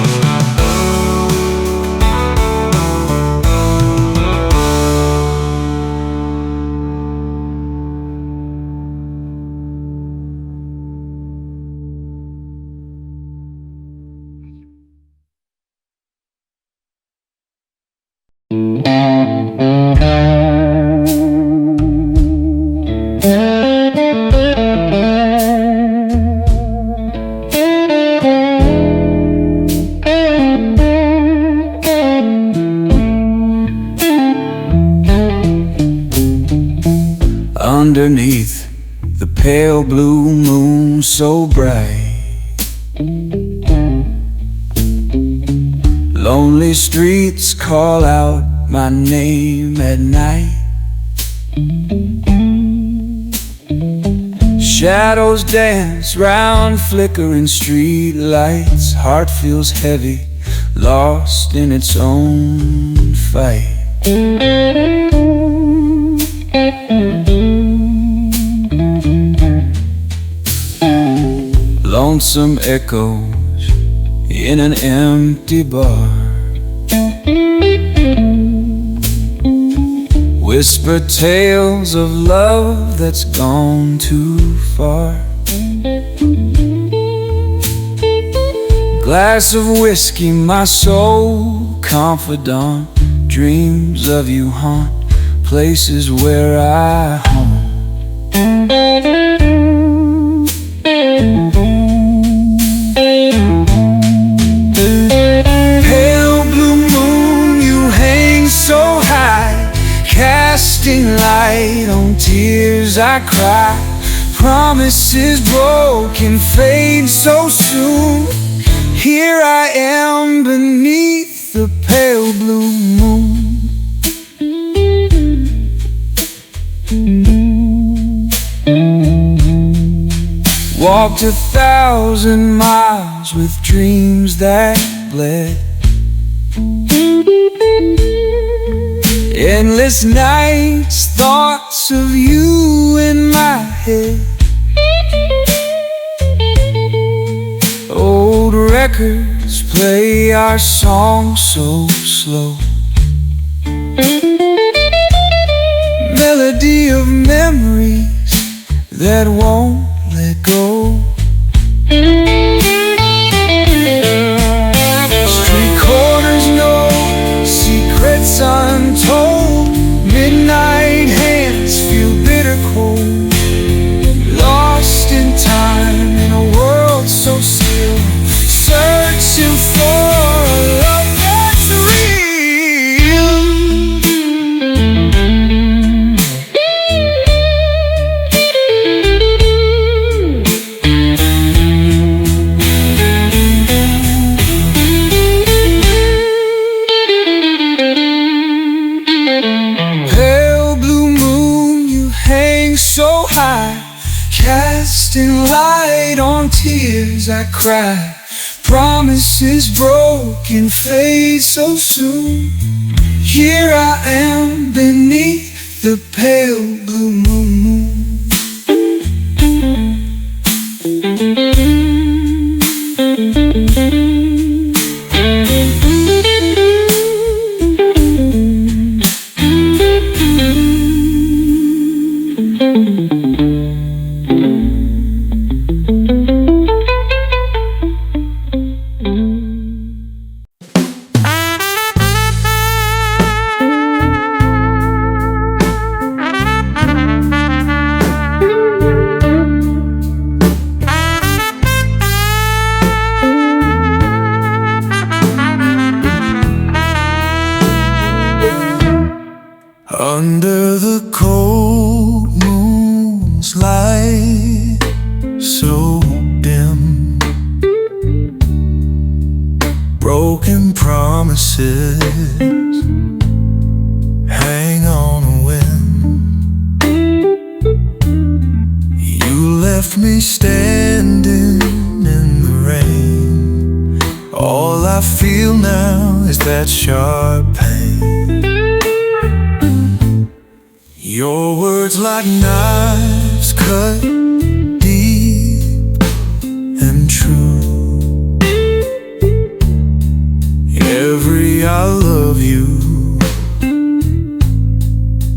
Underneath the pale blue moon so bright, lonely streets call out my name at night. Shadows dance round flickering street lights. Heart feels heavy, lost in its own fight. Lonesome echoes in an empty bar, whisper tales of love that's gone too far. Glass of whiskey, my soul confidant, dreams of you haunt places where I haunt. Pale blue moon, you hang so high, casting light on tears I cry. Promises broken, fade so soon. Here I am beneath the pale blue moon. Walked 1,000 miles with dreams that bled. Endless nights, thoughts of you in my head. Old records play our song so slow. Melody of memories that won't let go. Street corners know secrets untold. Midnight hands feel bitter cold. Lost in time in a world so still, searching for a love that's real. Pale blue moon, you hang so high, casting light on tears I cry. Promises broken, fade so soon. Here I am beneath the pale blue moon. Under the cold moon's light, so dim, broken promises hang on a wind. You left me standing in the rain. All I feel now is that sharp pain. Your words like knives cut deep and true. Every I love you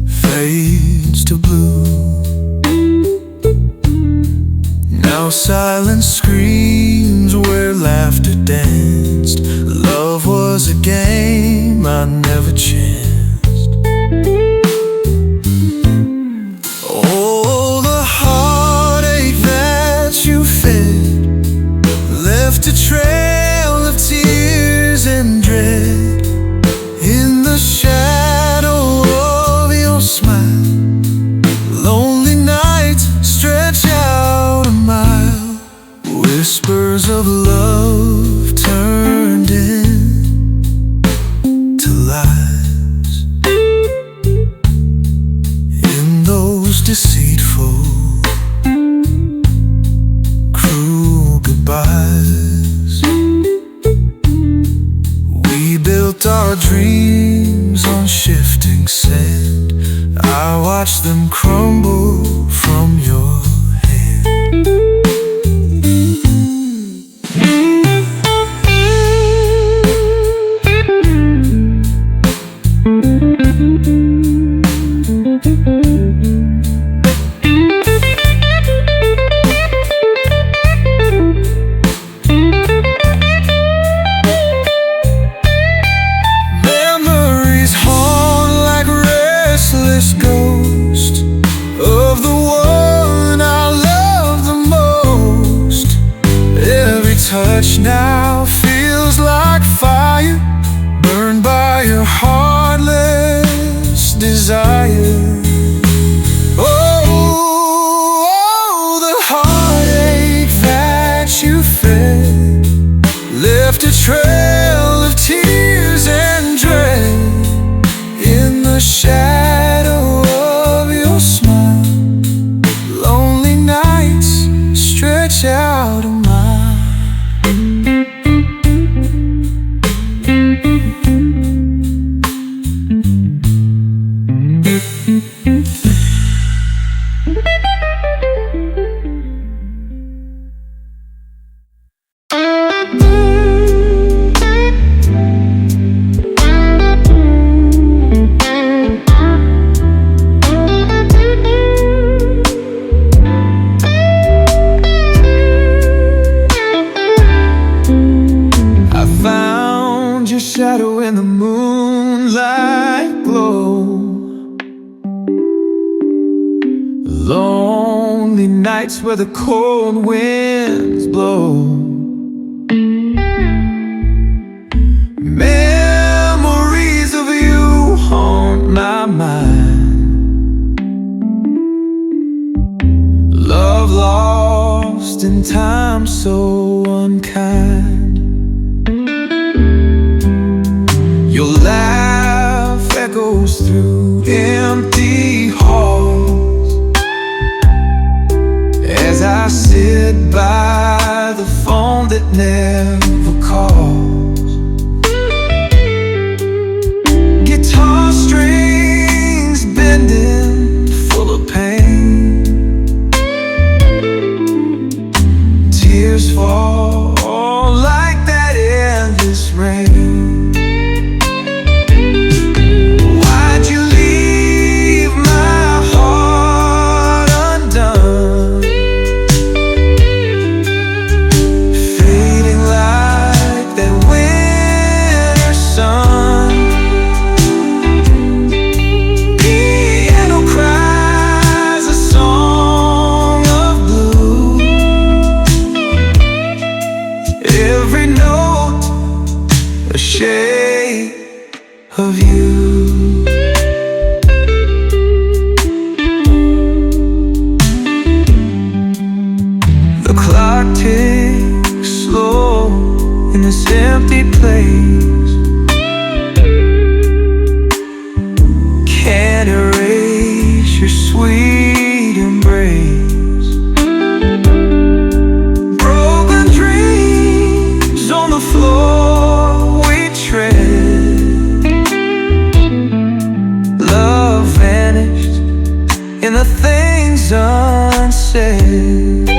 fades to blue. Now silence screams where laughter danced. Love was a game I never chanced. Oh, the heartache that you fed left a trail of tears and dread. In the shadow of your smile, lonely nights stretch out a mile. Whispers of love turned into lies. In those deceitful, cruel goodbyes, we built our dreams on shifting sand. I watched them crumble from your hand. Memories haunt like restless ghosts of the one I love the most. Every touch now feels like fire, burned by your heartless desire. Oh, the heartache that you fed left a trail of tears and dread. In the shadow of your smile, lonely nights stretch out a mile. I found your shadow in the moonlight glow. Lonely nights where the cold winds blow. Memories of you haunt my mind. Love lost in time so unkind. Your laugh echoes through empty halls as I sit by the phone that never calls. Guitar strings bending, full of pain. Tears fall like that endless rain. Why'd you leave my heart undone, fading like that winter sun? can't erase your sweet embrace. Broken dreams on the floor we tread. Love vanished in the things unsaid.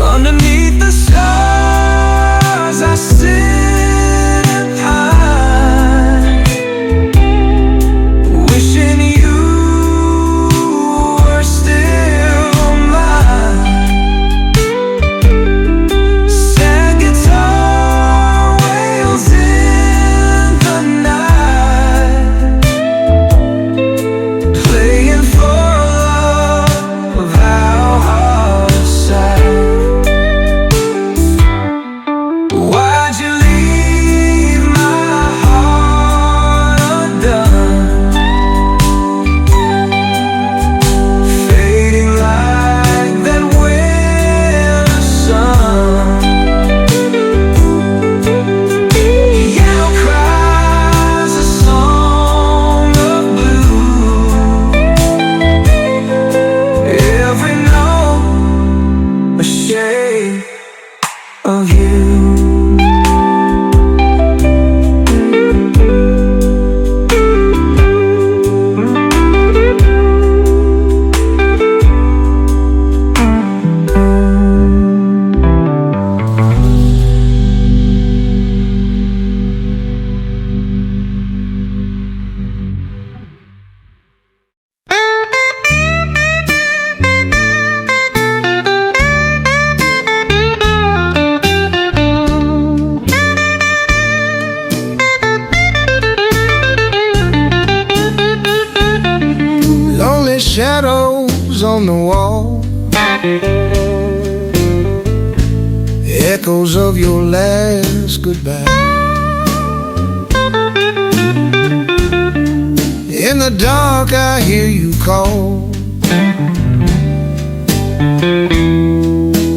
Underneath the stars I sit and pine, wishing you were still mine. Sad guitar wails in the night, playing for love, how hard to sight. Why'd you leave my heart undone, fading like that winter sun? Yellow cries a song of blue, every note a shade of you. Lonely shadows on the wall, echoes of your last goodbye. In the dark I hear you call,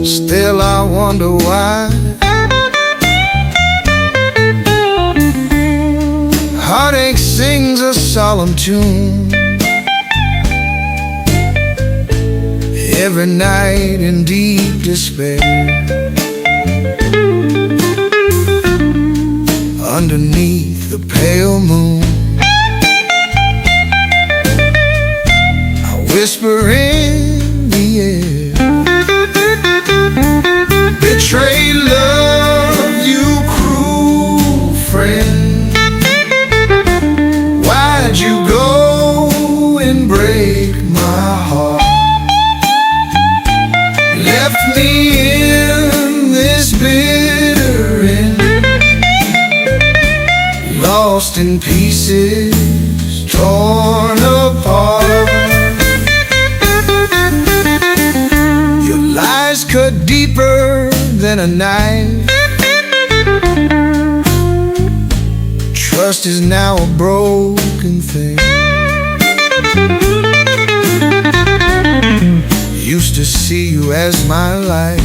still I wonder why. Heartache sings a solemn tune every night in deep despair. Underneath the pale moon, I whisper in the air, betrayed love, you cruel friend. Why'd you go and break my heart? Left me in this bitter end, lost in pieces, torn apart. Your lies cut deeper than a knife. Trust is now a broken thing. Used to see you as my life,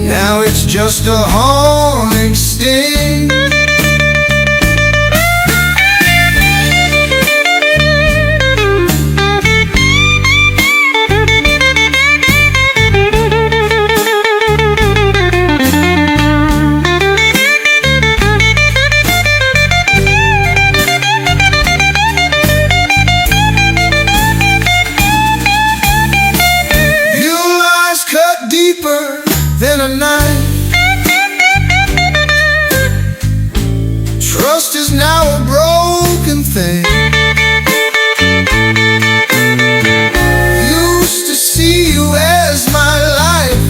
now it's just a haunting sting. Deeper than a knife. Trust is now a broken thing. Used to see you as my life,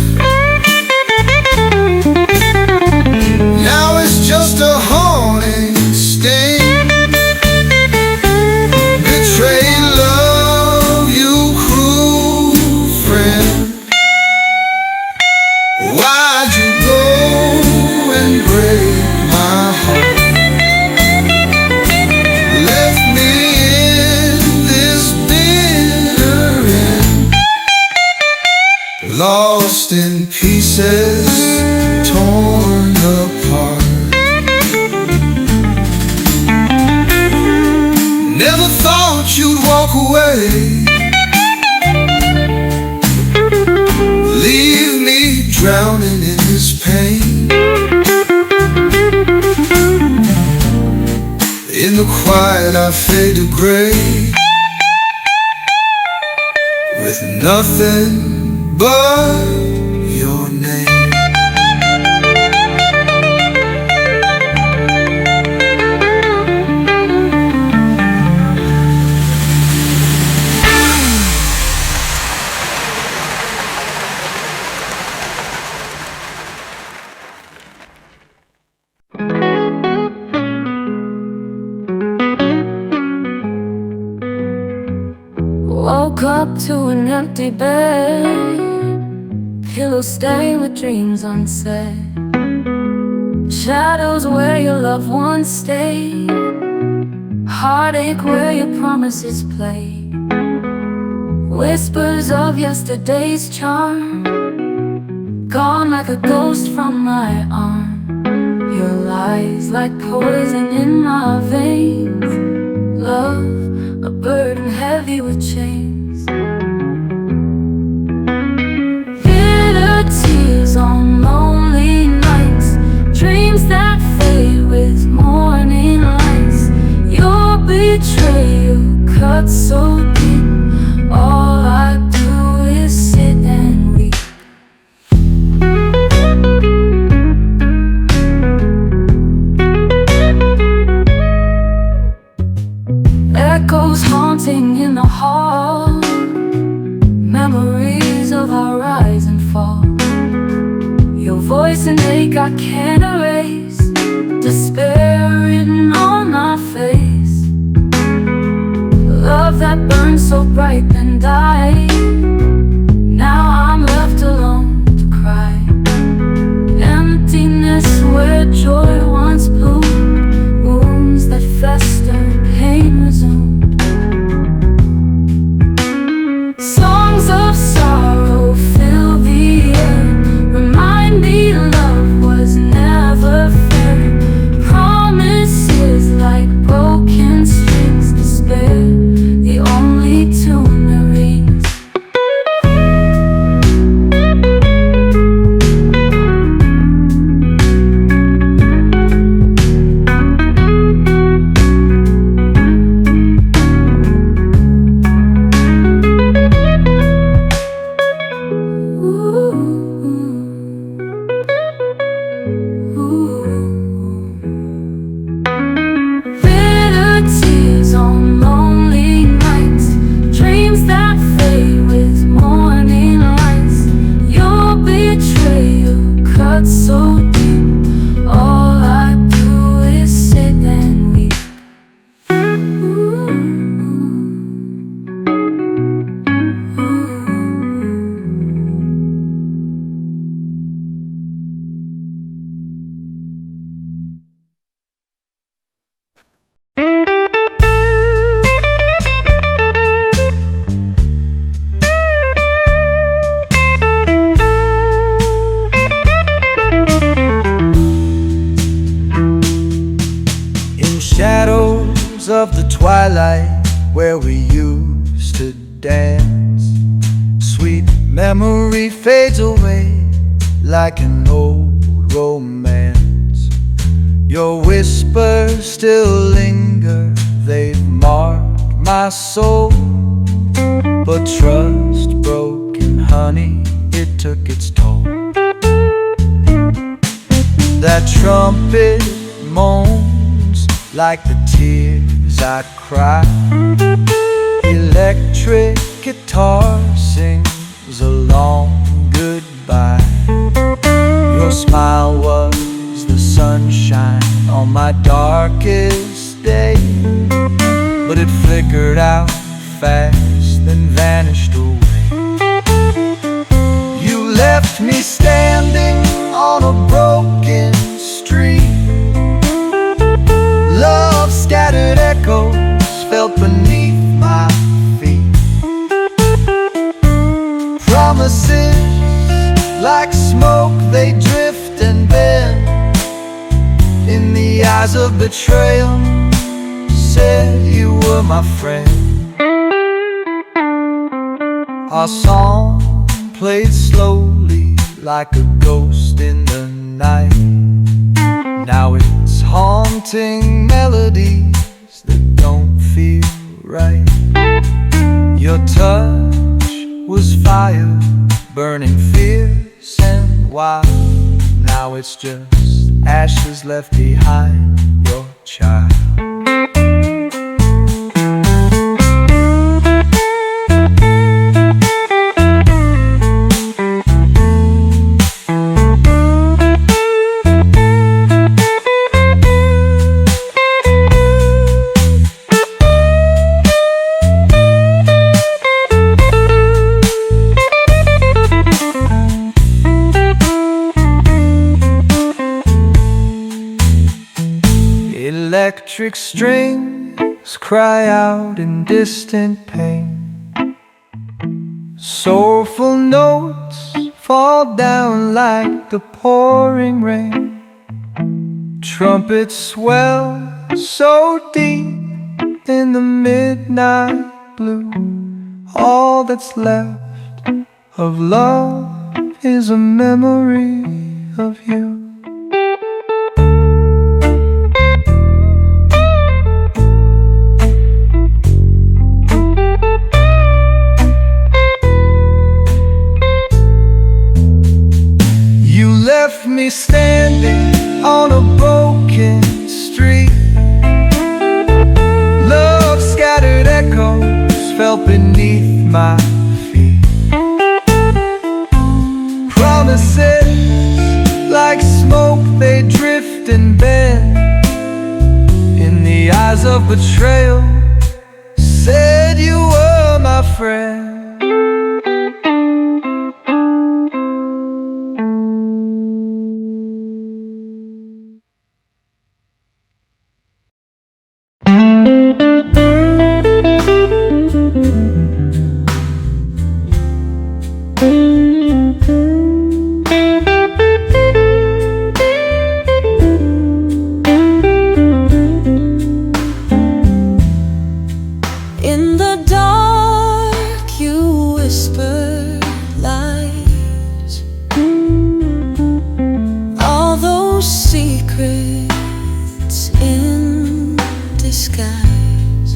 now it's just a haunting sting. Betrayed love, you cruel friend. Why'd you go and break my heart? Left me thought you'd walk away, leave me drowning in this pain. In the quiet I fade to gray, with nothing but your name. Woke up to an empty bed, pillow stained with dreams unsaid, shadows where your loved ones stayed, heartache where your promises played, whispers of yesterday's charm, gone like a ghost from my arm. Your lies like poison in my veins, love, a burden heavy with chains. Bitter tears on lonely nights, dreams that fade with morning lights. Your betrayal cuts so deep, all I do is sit and weep. Echoes haunting in the hall, memories of our rise and fall. Your voice and ache I can't erase, despair written on my face. Love that burned so bright and died, now I'm left alone to cry. Emptiness where joy once bloomed, wounds that festered, pain resumed. Songs of sorrow fill the air, remind me love was never fair. Promises like broken strings, despair, the only tune that rings. Bitter tears on lonely nights, dreams that fade with morning lights. Your betrayal cuts so deep, all I do is sit and weep. In shadows of the twilight where we used to dance, sweet memory fades away like an old romance. Your whispers still linger, they've marked my soul. But trust broken, honey, it took its toll. That trumpet moans like the tears I cry. Electric guitar sings a long goodbye. Your smile was the sunshine on my darkest day, but it flickered out fast, then vanished away. You left me standing on a broken street. Love scattered echoes felt beneath my feet. Promises like smoke, they drift and bend in the eyes of betrayal. said you were my friend. Our song played slowly like a ghost in the night. Now it's haunting melodies that don't feel right. Your touch was fire, burning fierce and wild. Now it's just ashes left behind your child. Electric strings cry out in distant pain. Soulful notes fall down like the pouring rain. Trumpets swell so deep in the midnight blue. All that's left of love is a memory of you. Left me standing on a broken street. Love scattered echoes felt beneath my feet. Promises like smoke, they drift and bend. In the eyes of betrayal, said you were my friend. In the dark you whisper lies, all those secrets in disguise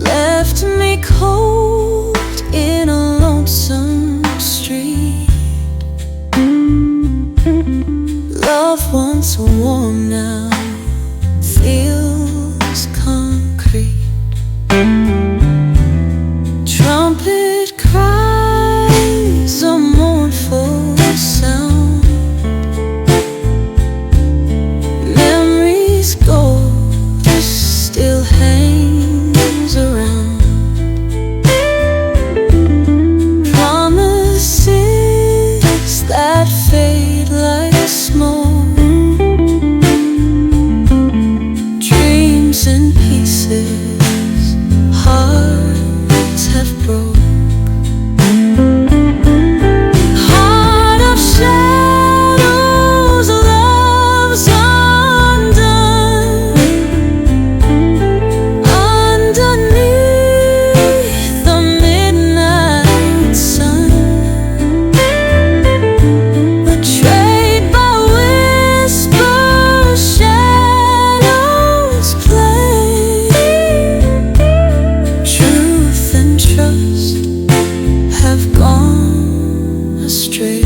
left me cold in a lonesome street. Love once warm now feels concrete. Trumpet cries a mournful sound. Memories gold still hangs around. Promises that fade like smoke. Dreams in pieces, hearts have broke. Heart of shadows, love's undone. Underneath the midnight sun, betrayed by whispers, shadows play. Truth and trust have gone astray.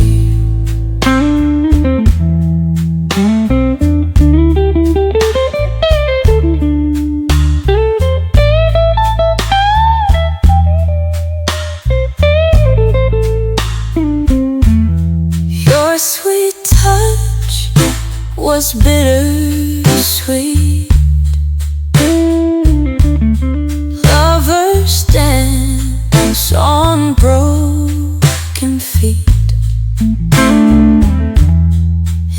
Your sweet touch was bittersweet. Lovers dance on broken feet.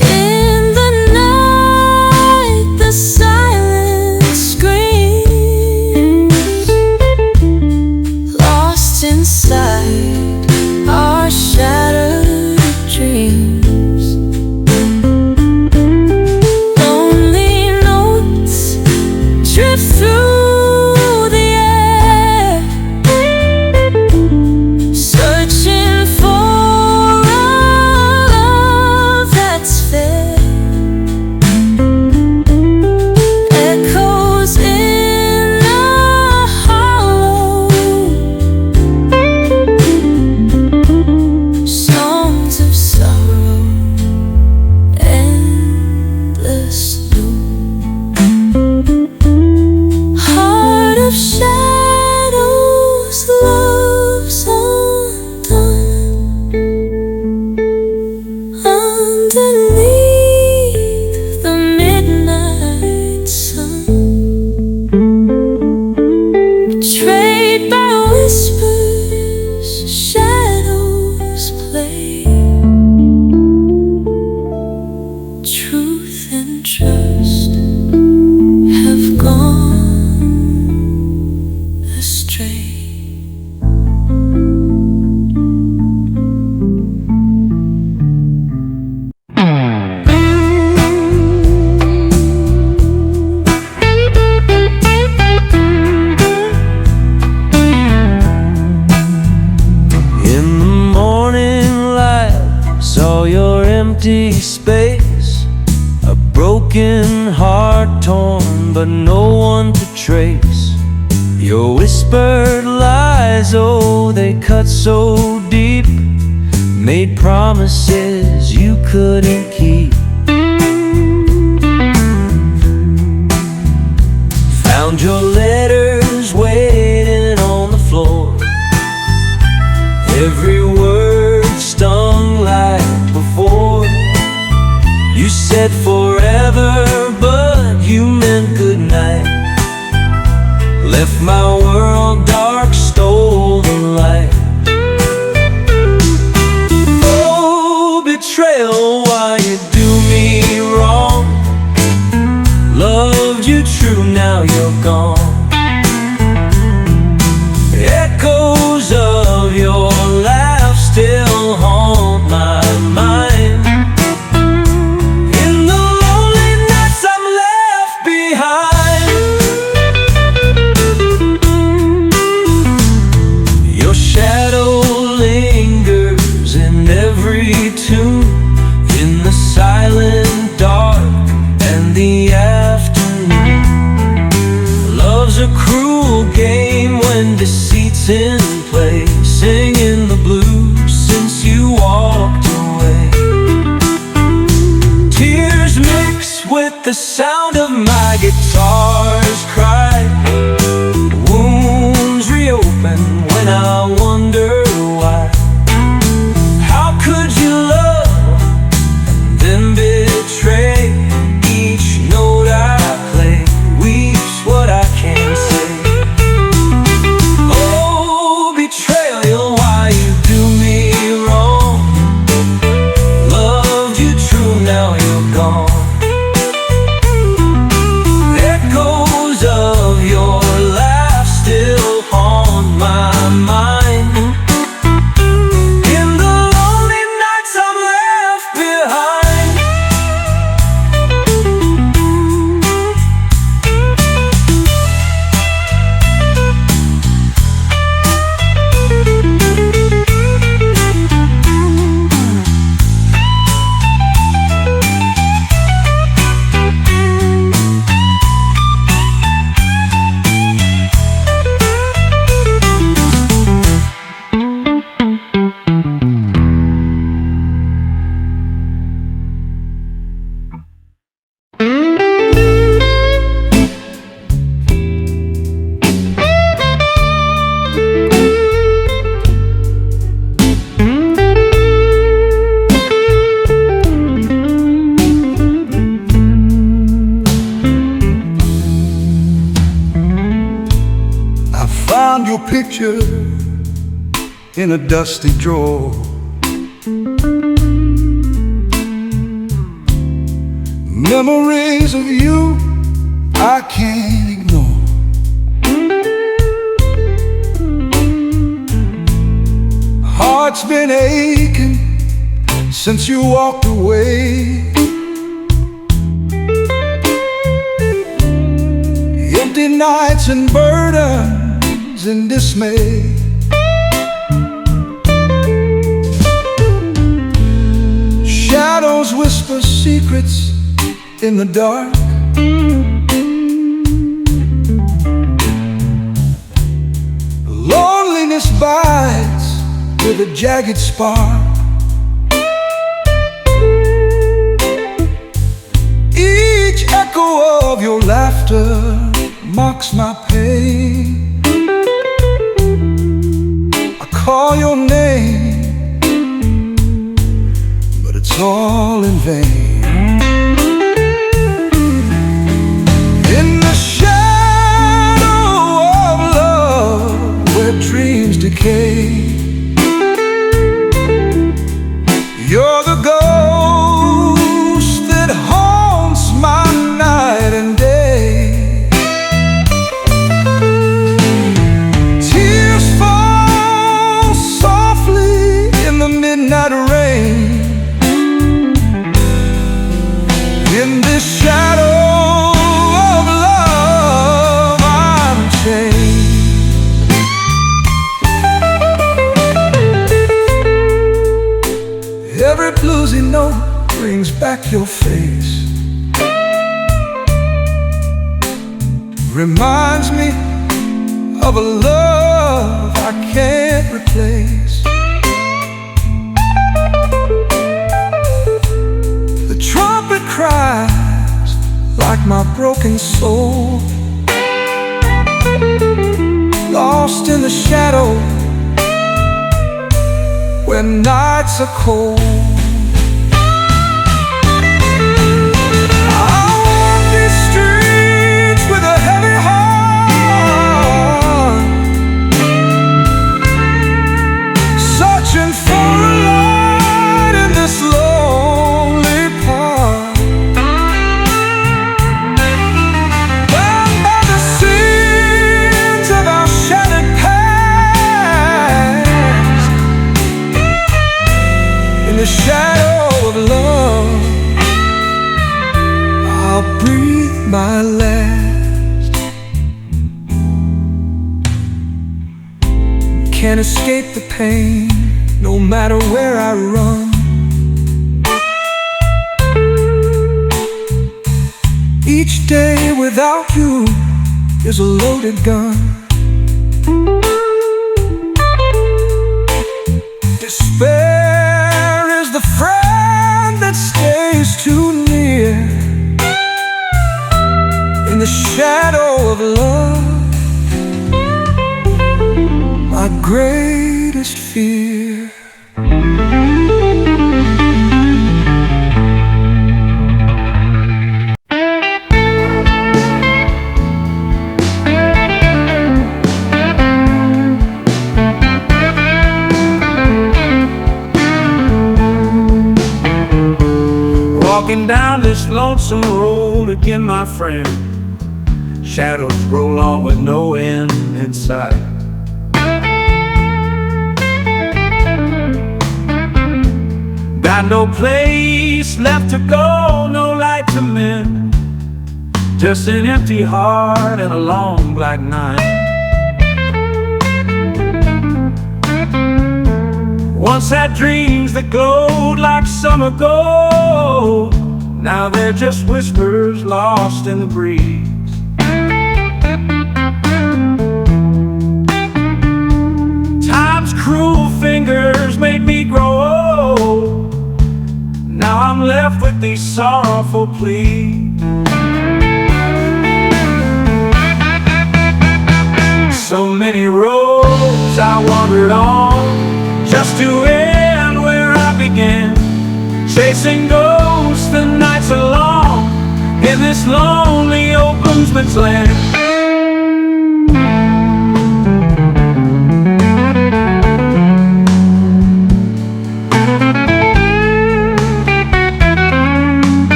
In the night the silence screams, lost inside our shattered dreams. Lonely note shadows, love's undone. Underneath the midnight sun, betrayed by whispers, shadows play. Truth and trust have gone astray. In the morning light, saw your empty space, a broken heart torn, but no one to trace. Your whispered lies, oh, they cut so deep, made promises you couldn't keep. Found your letters waiting on the floor, every word stung like before. You said forever, but you meant goodnight. Left my world dark, stole the light. Oh, betrayal, why you do me wrong? Loved you true, now you're gone. Echoes of your laugh still haunt my mind. In the lonely nights I'm left behind, your shadow lingers in every tune, in the silent dark and the afternoon. Love's a cruel game when deceit's in play, singing the blues since you walked away. Tears mix with the sound of my guitar's cry. Wounds reopen when I wonder why. How could you love and then betray? Each note I play weeps what I can't say. Oh, betrayal, why you do me wrong? Loved you true, now you're gone. Echoes of your laugh still haunt my mind. In the lonely nights I'm left behind. I found your picture in a dusty drawer. Memories of you I can't ignore. Heart's been aching since you walked away. Empty nights and burdens and dismay. Shadows whisper secrets in the dark. Loneliness bites with a jagged spark. Each echo of your laughter mocks my pain. I call your name, but it's all in vain. In the shadow of love, where dreams decay, you're the ghost that haunts my night and day. Tears fall softly in the midnight rain. In this shadow of love, I'm chained. Every bluesy note brings back your face, reminds me of a love I can't replace. The trumpet cries like my broken soul, lost in the shadow when nights are cold. I walk these streets with a heavy heart, searching for a light in this lonely park. Bound by the sins of our shattered past, in the shadow of love, I'll breathe my last. Can't escape the pain, no matter where I run. Each day without you is a loaded gun. Despair is the friend that stays too near. In the shadow of love, my greatest fear. Walking down this lonesome road again, my friend. Shadows roll on with no end in sight. Got no place left to go, no light to mend, just an empty heart and a long black night. Once had dreams that glowed like summer gold, now they're just whispers lost in the breeze. Time's cruel fingers made me grow old, now I'm left with these sorrowful pleas. So many roads I wandered on, just to end where I began, chasing ghosts the nights are long, in this lonely old bluesman's land.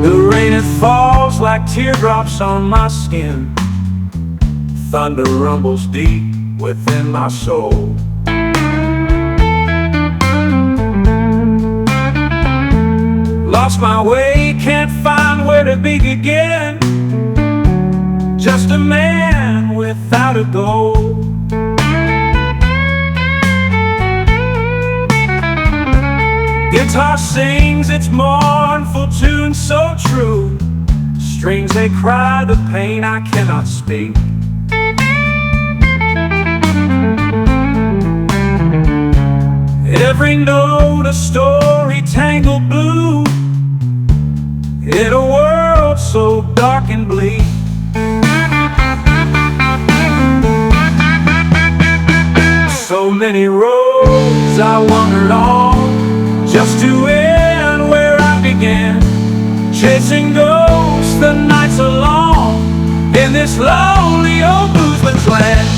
The rain, it falls like teardrops on my skin, thunder rumbles deep within my soul. Lost my way, can't find where to begin, just a man without a goal. Guitar sings its mournful tune so true, strings they cry the pain I cannot speak. Every note a story tangled blue, in a world so dark and bleak. So many roads I wandered on, just to end where I began. Chasing ghosts, the nights are long, in this lonely old bluesman's land.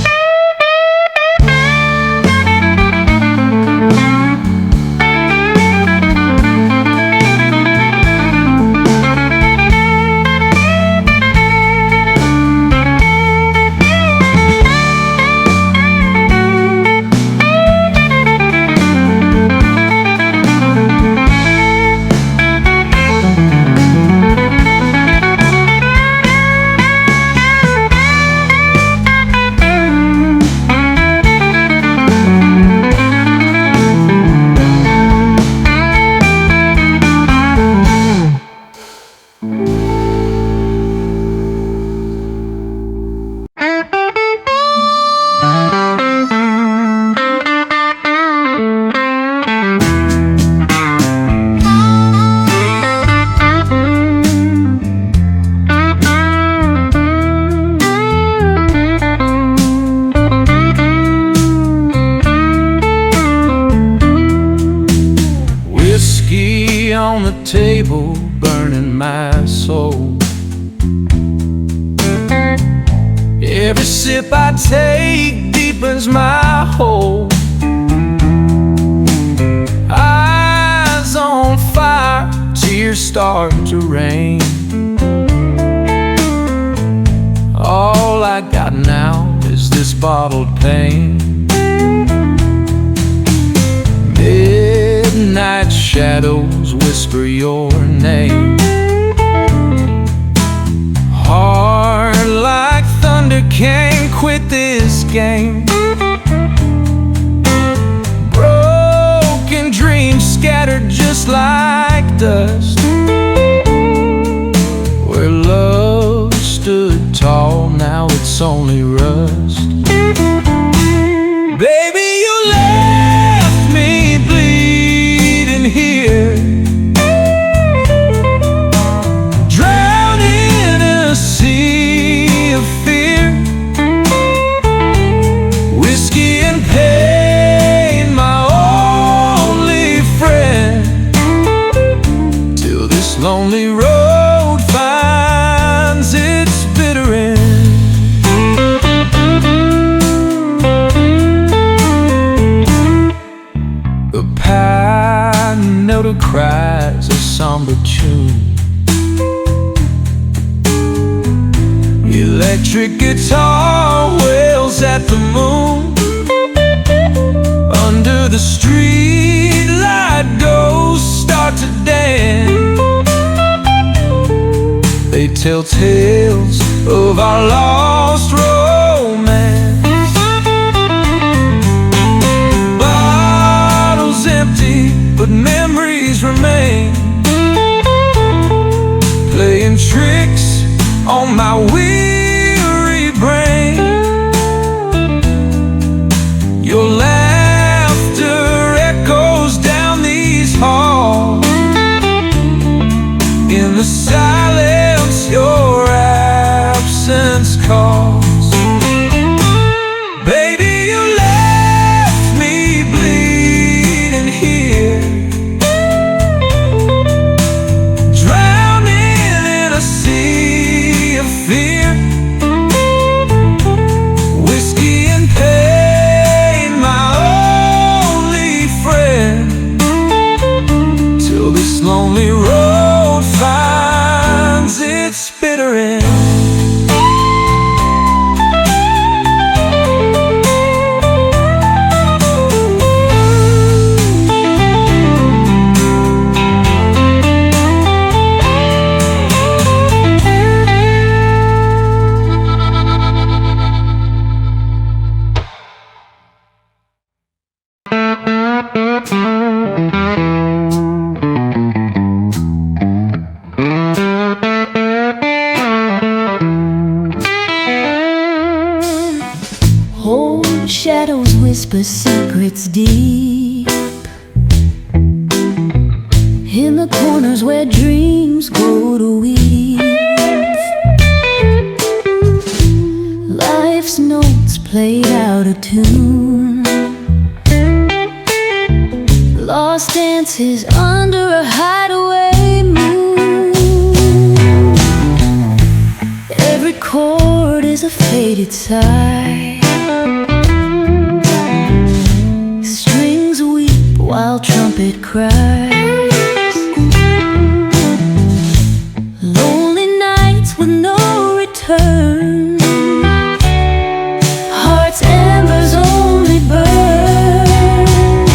On the table, burning my soul. Every sip I take deepens my hold. Eyes on fire, tears start to rain. All I got now is this bottled pain. Midnight shadows whisper your name. Heart like thunder, can't quit this game. Broken dreams scattered just like dust. Where love stood tall, now it's only rust. Baby, you left me bleeding here, drowning in a sea of fear. Whiskey and pain, my only friend, till this lonely road finds its bitter end. The pine note cries a somber tune. Electric guitar wails at the moon. Under the street light, ghosts start to dance. They tell tales of our lost romance. Bottles empty, but memories remain, playing tricks on my weary brain. Your laughter echoes down these halls. In the silence, your absence calls. Baby, you left me bleeding here, drowning in a sea of fear. Whiskey and pain, my only friend, till this lonely road finds its bitter end. Old shadows whisper secrets deep in the corners where dreams grow to weep. a faded sigh. Strings weep while trumpet cries. Lonely nights with no return. Heart's embers only burn.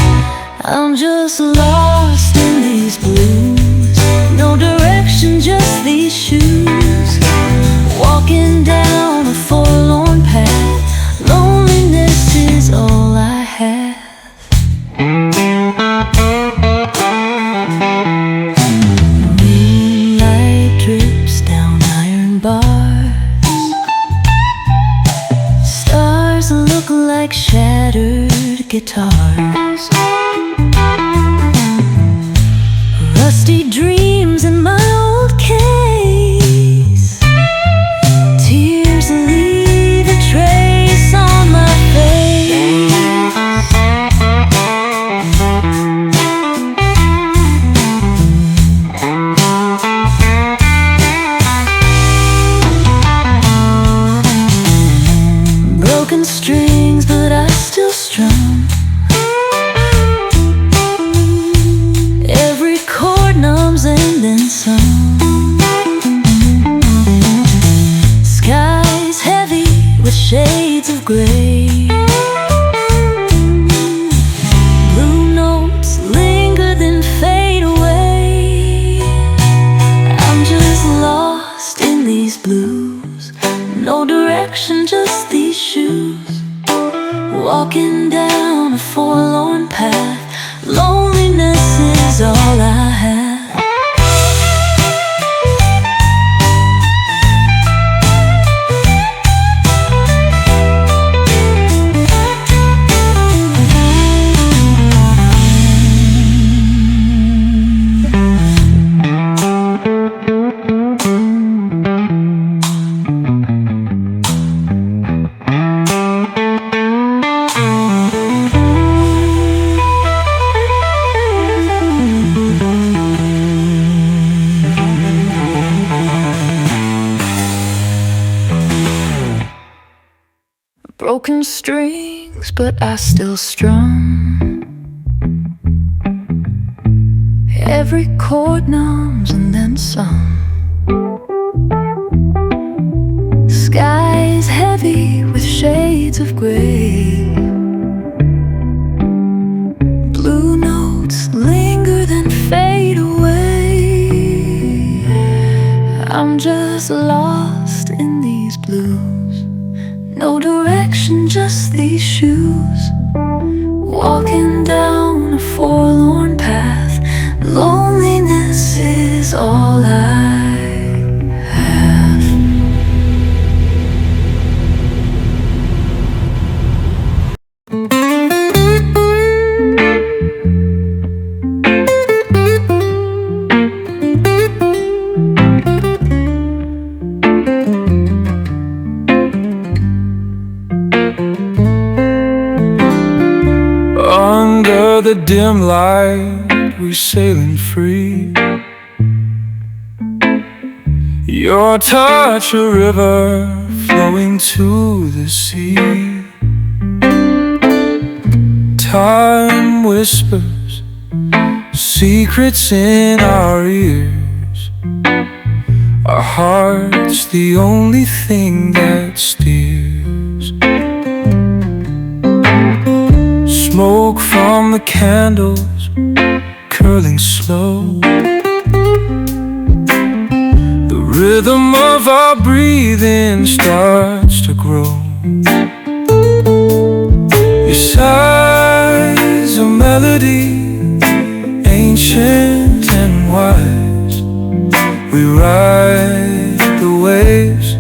I'm just lost in these blues. No direction, just these shoes. Walking down a forlorn path. Loneliness is all I have. Moonlight drips down iron bars. Stars look like shattered guitars. Rusty dreams in my old case. Tears leave a trace on my face. Broken strings, but I still strum. Every chord numbs and then some. Skies heavy with shades of gray. Blue notes linger then fade away. I'm just lost in these blues. No direction, just these shoes. Walking down a forlorn path. Loneliness is all I have. Broken strings, but I still strum. Every chord numbs and then some. Skies heavy with shades of gray. Blue notes linger then fade away. I'm just lost in these blues. No direction, just these shoes. Walking down a forlorn path. Loneliness is all I have. Under the dim light, we're sailing free. Your touch, a river flowing to the sea. Time whispers secrets in our ears. Our heart's the only thing that steers. Smoke from the candles curling slow. The rhythm of our breathing starts to grow. Your sighs a melody, ancient and wise. We ride the waves,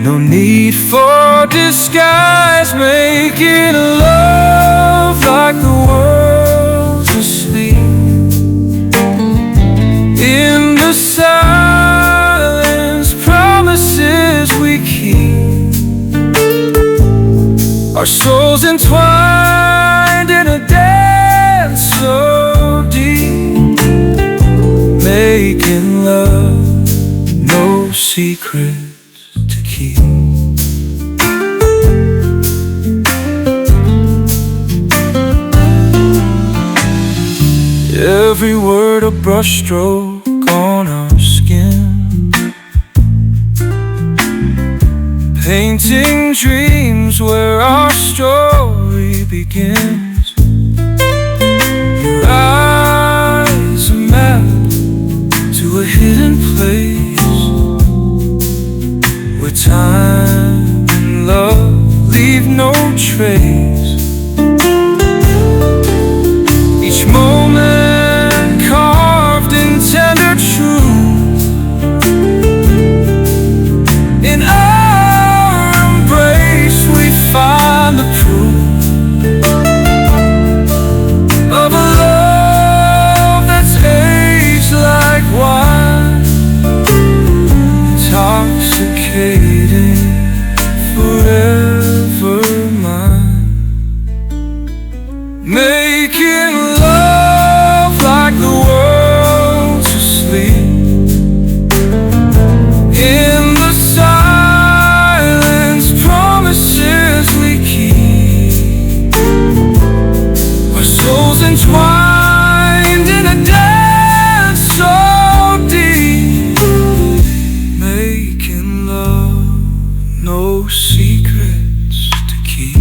no need for disguise. Making love like the world's asleep. In the silence, promises we keep. Our souls entwined in a dance so deep. Making love, no secrets to keep. every word a brushstroke on our skin, painting dreams where our story begins. Your eyes a map to a hidden place where time and love leave no trace. Each moment carved in tender truth. In our embrace we find the proof of a love that's aged like wine, intoxicating, forever mine. Making love like the world's asleep, in the silence promises we keep, our souls entwined in a dance so deep. Making love, no secrets to keep.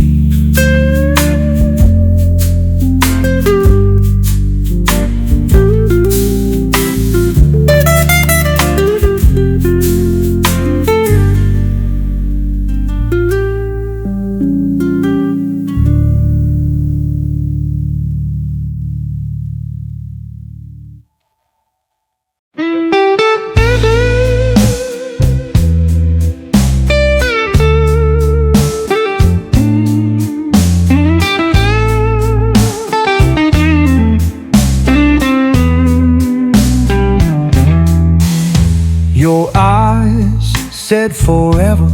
Your eyes said forever,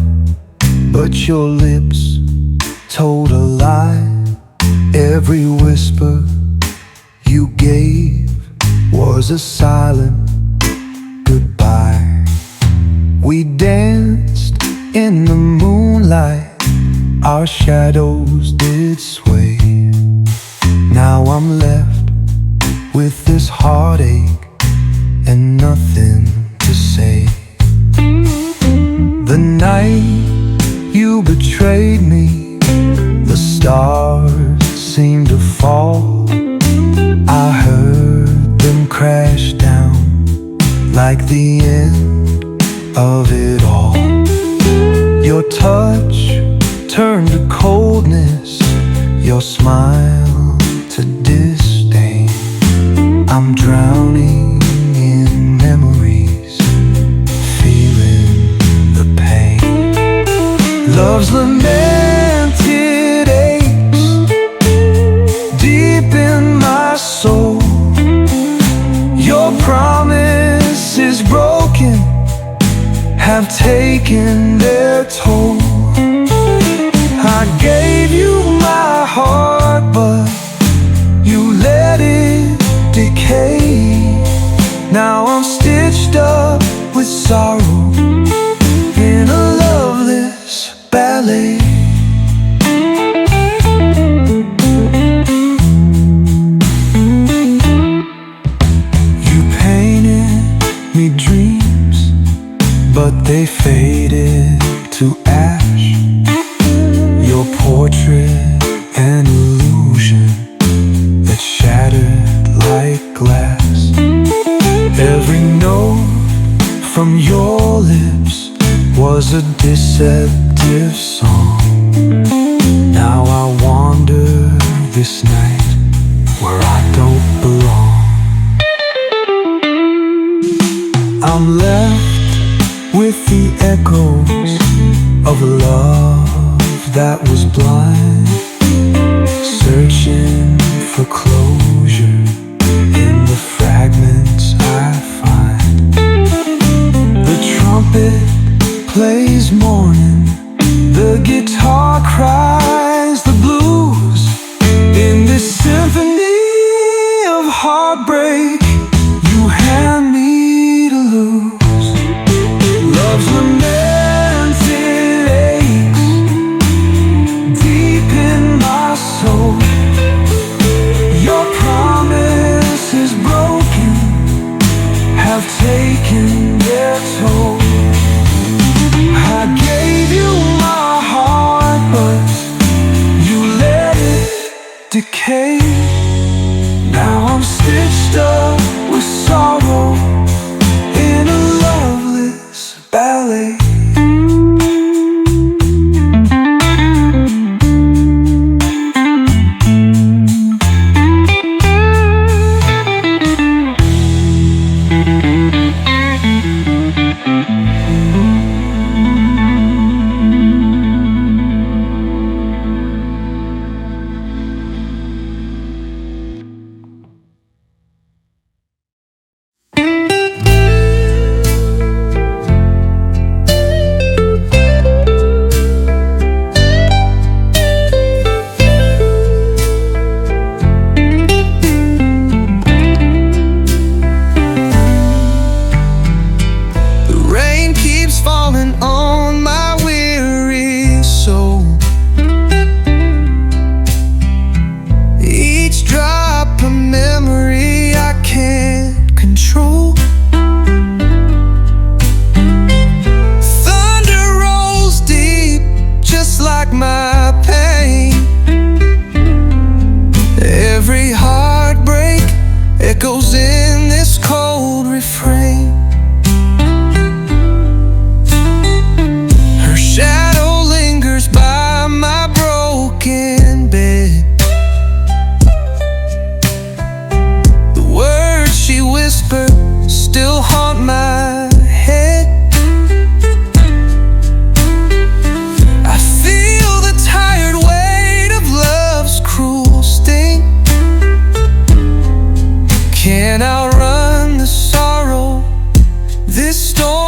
but your lips told a lie. Every whisper you gave was a silent goodbye. We danced in the moonlight, our shadows did sway. Now I'm left with this heartache and nothing to say. The night you betrayed me, the stars seemed to fall. I heard them crash down like the end of it all. Your touch turned to coldness, your smile to disdain. I'm drowning in memories, feeling the pain. Love's lamented aches deep in my soul. Your promises broken have taken their toll. I gave you my heart, but you let it decay. Now I'm stitched up with sorrow in a loveless ballet. You painted me dreams, but they faded to ash. Your portrait an illusion that shattered like glass. Every note from your lips was a deceptive song. Now I wander this night where I don't belong. I'm left with the echoes of a love that was blind, searching for closure in the fragments I find. The trumpet plays mourning, the guitar cries the blues. In this symphony of heartbreak, you hand me to lose. Love's lamented aches deep in my soul. Your promise is broken.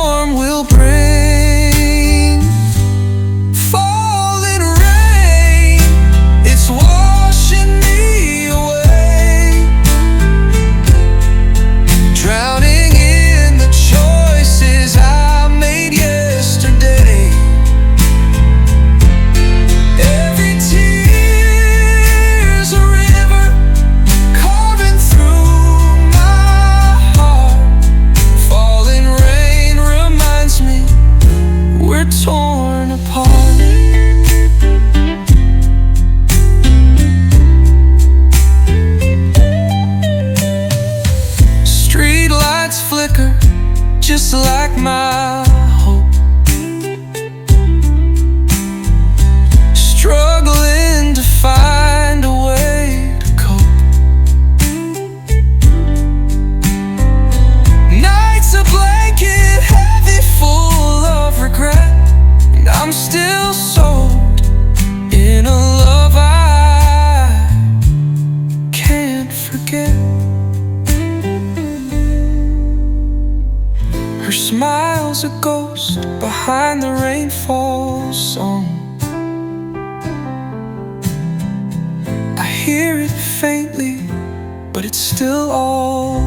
storm will bring. Falling rain, it's washing me away, drowning in the choices I made yesterday. Every tear's a river carving through my heart. Falling rain reminds me we're torn apart. Street lights flicker just like my hope, struggling to find a way to cope. Nights a blanket heavy full of regret, and I'm still sold in a love I can't forget. Her smile's a ghost behind the rainfall song. I hear it faintly, but it's still all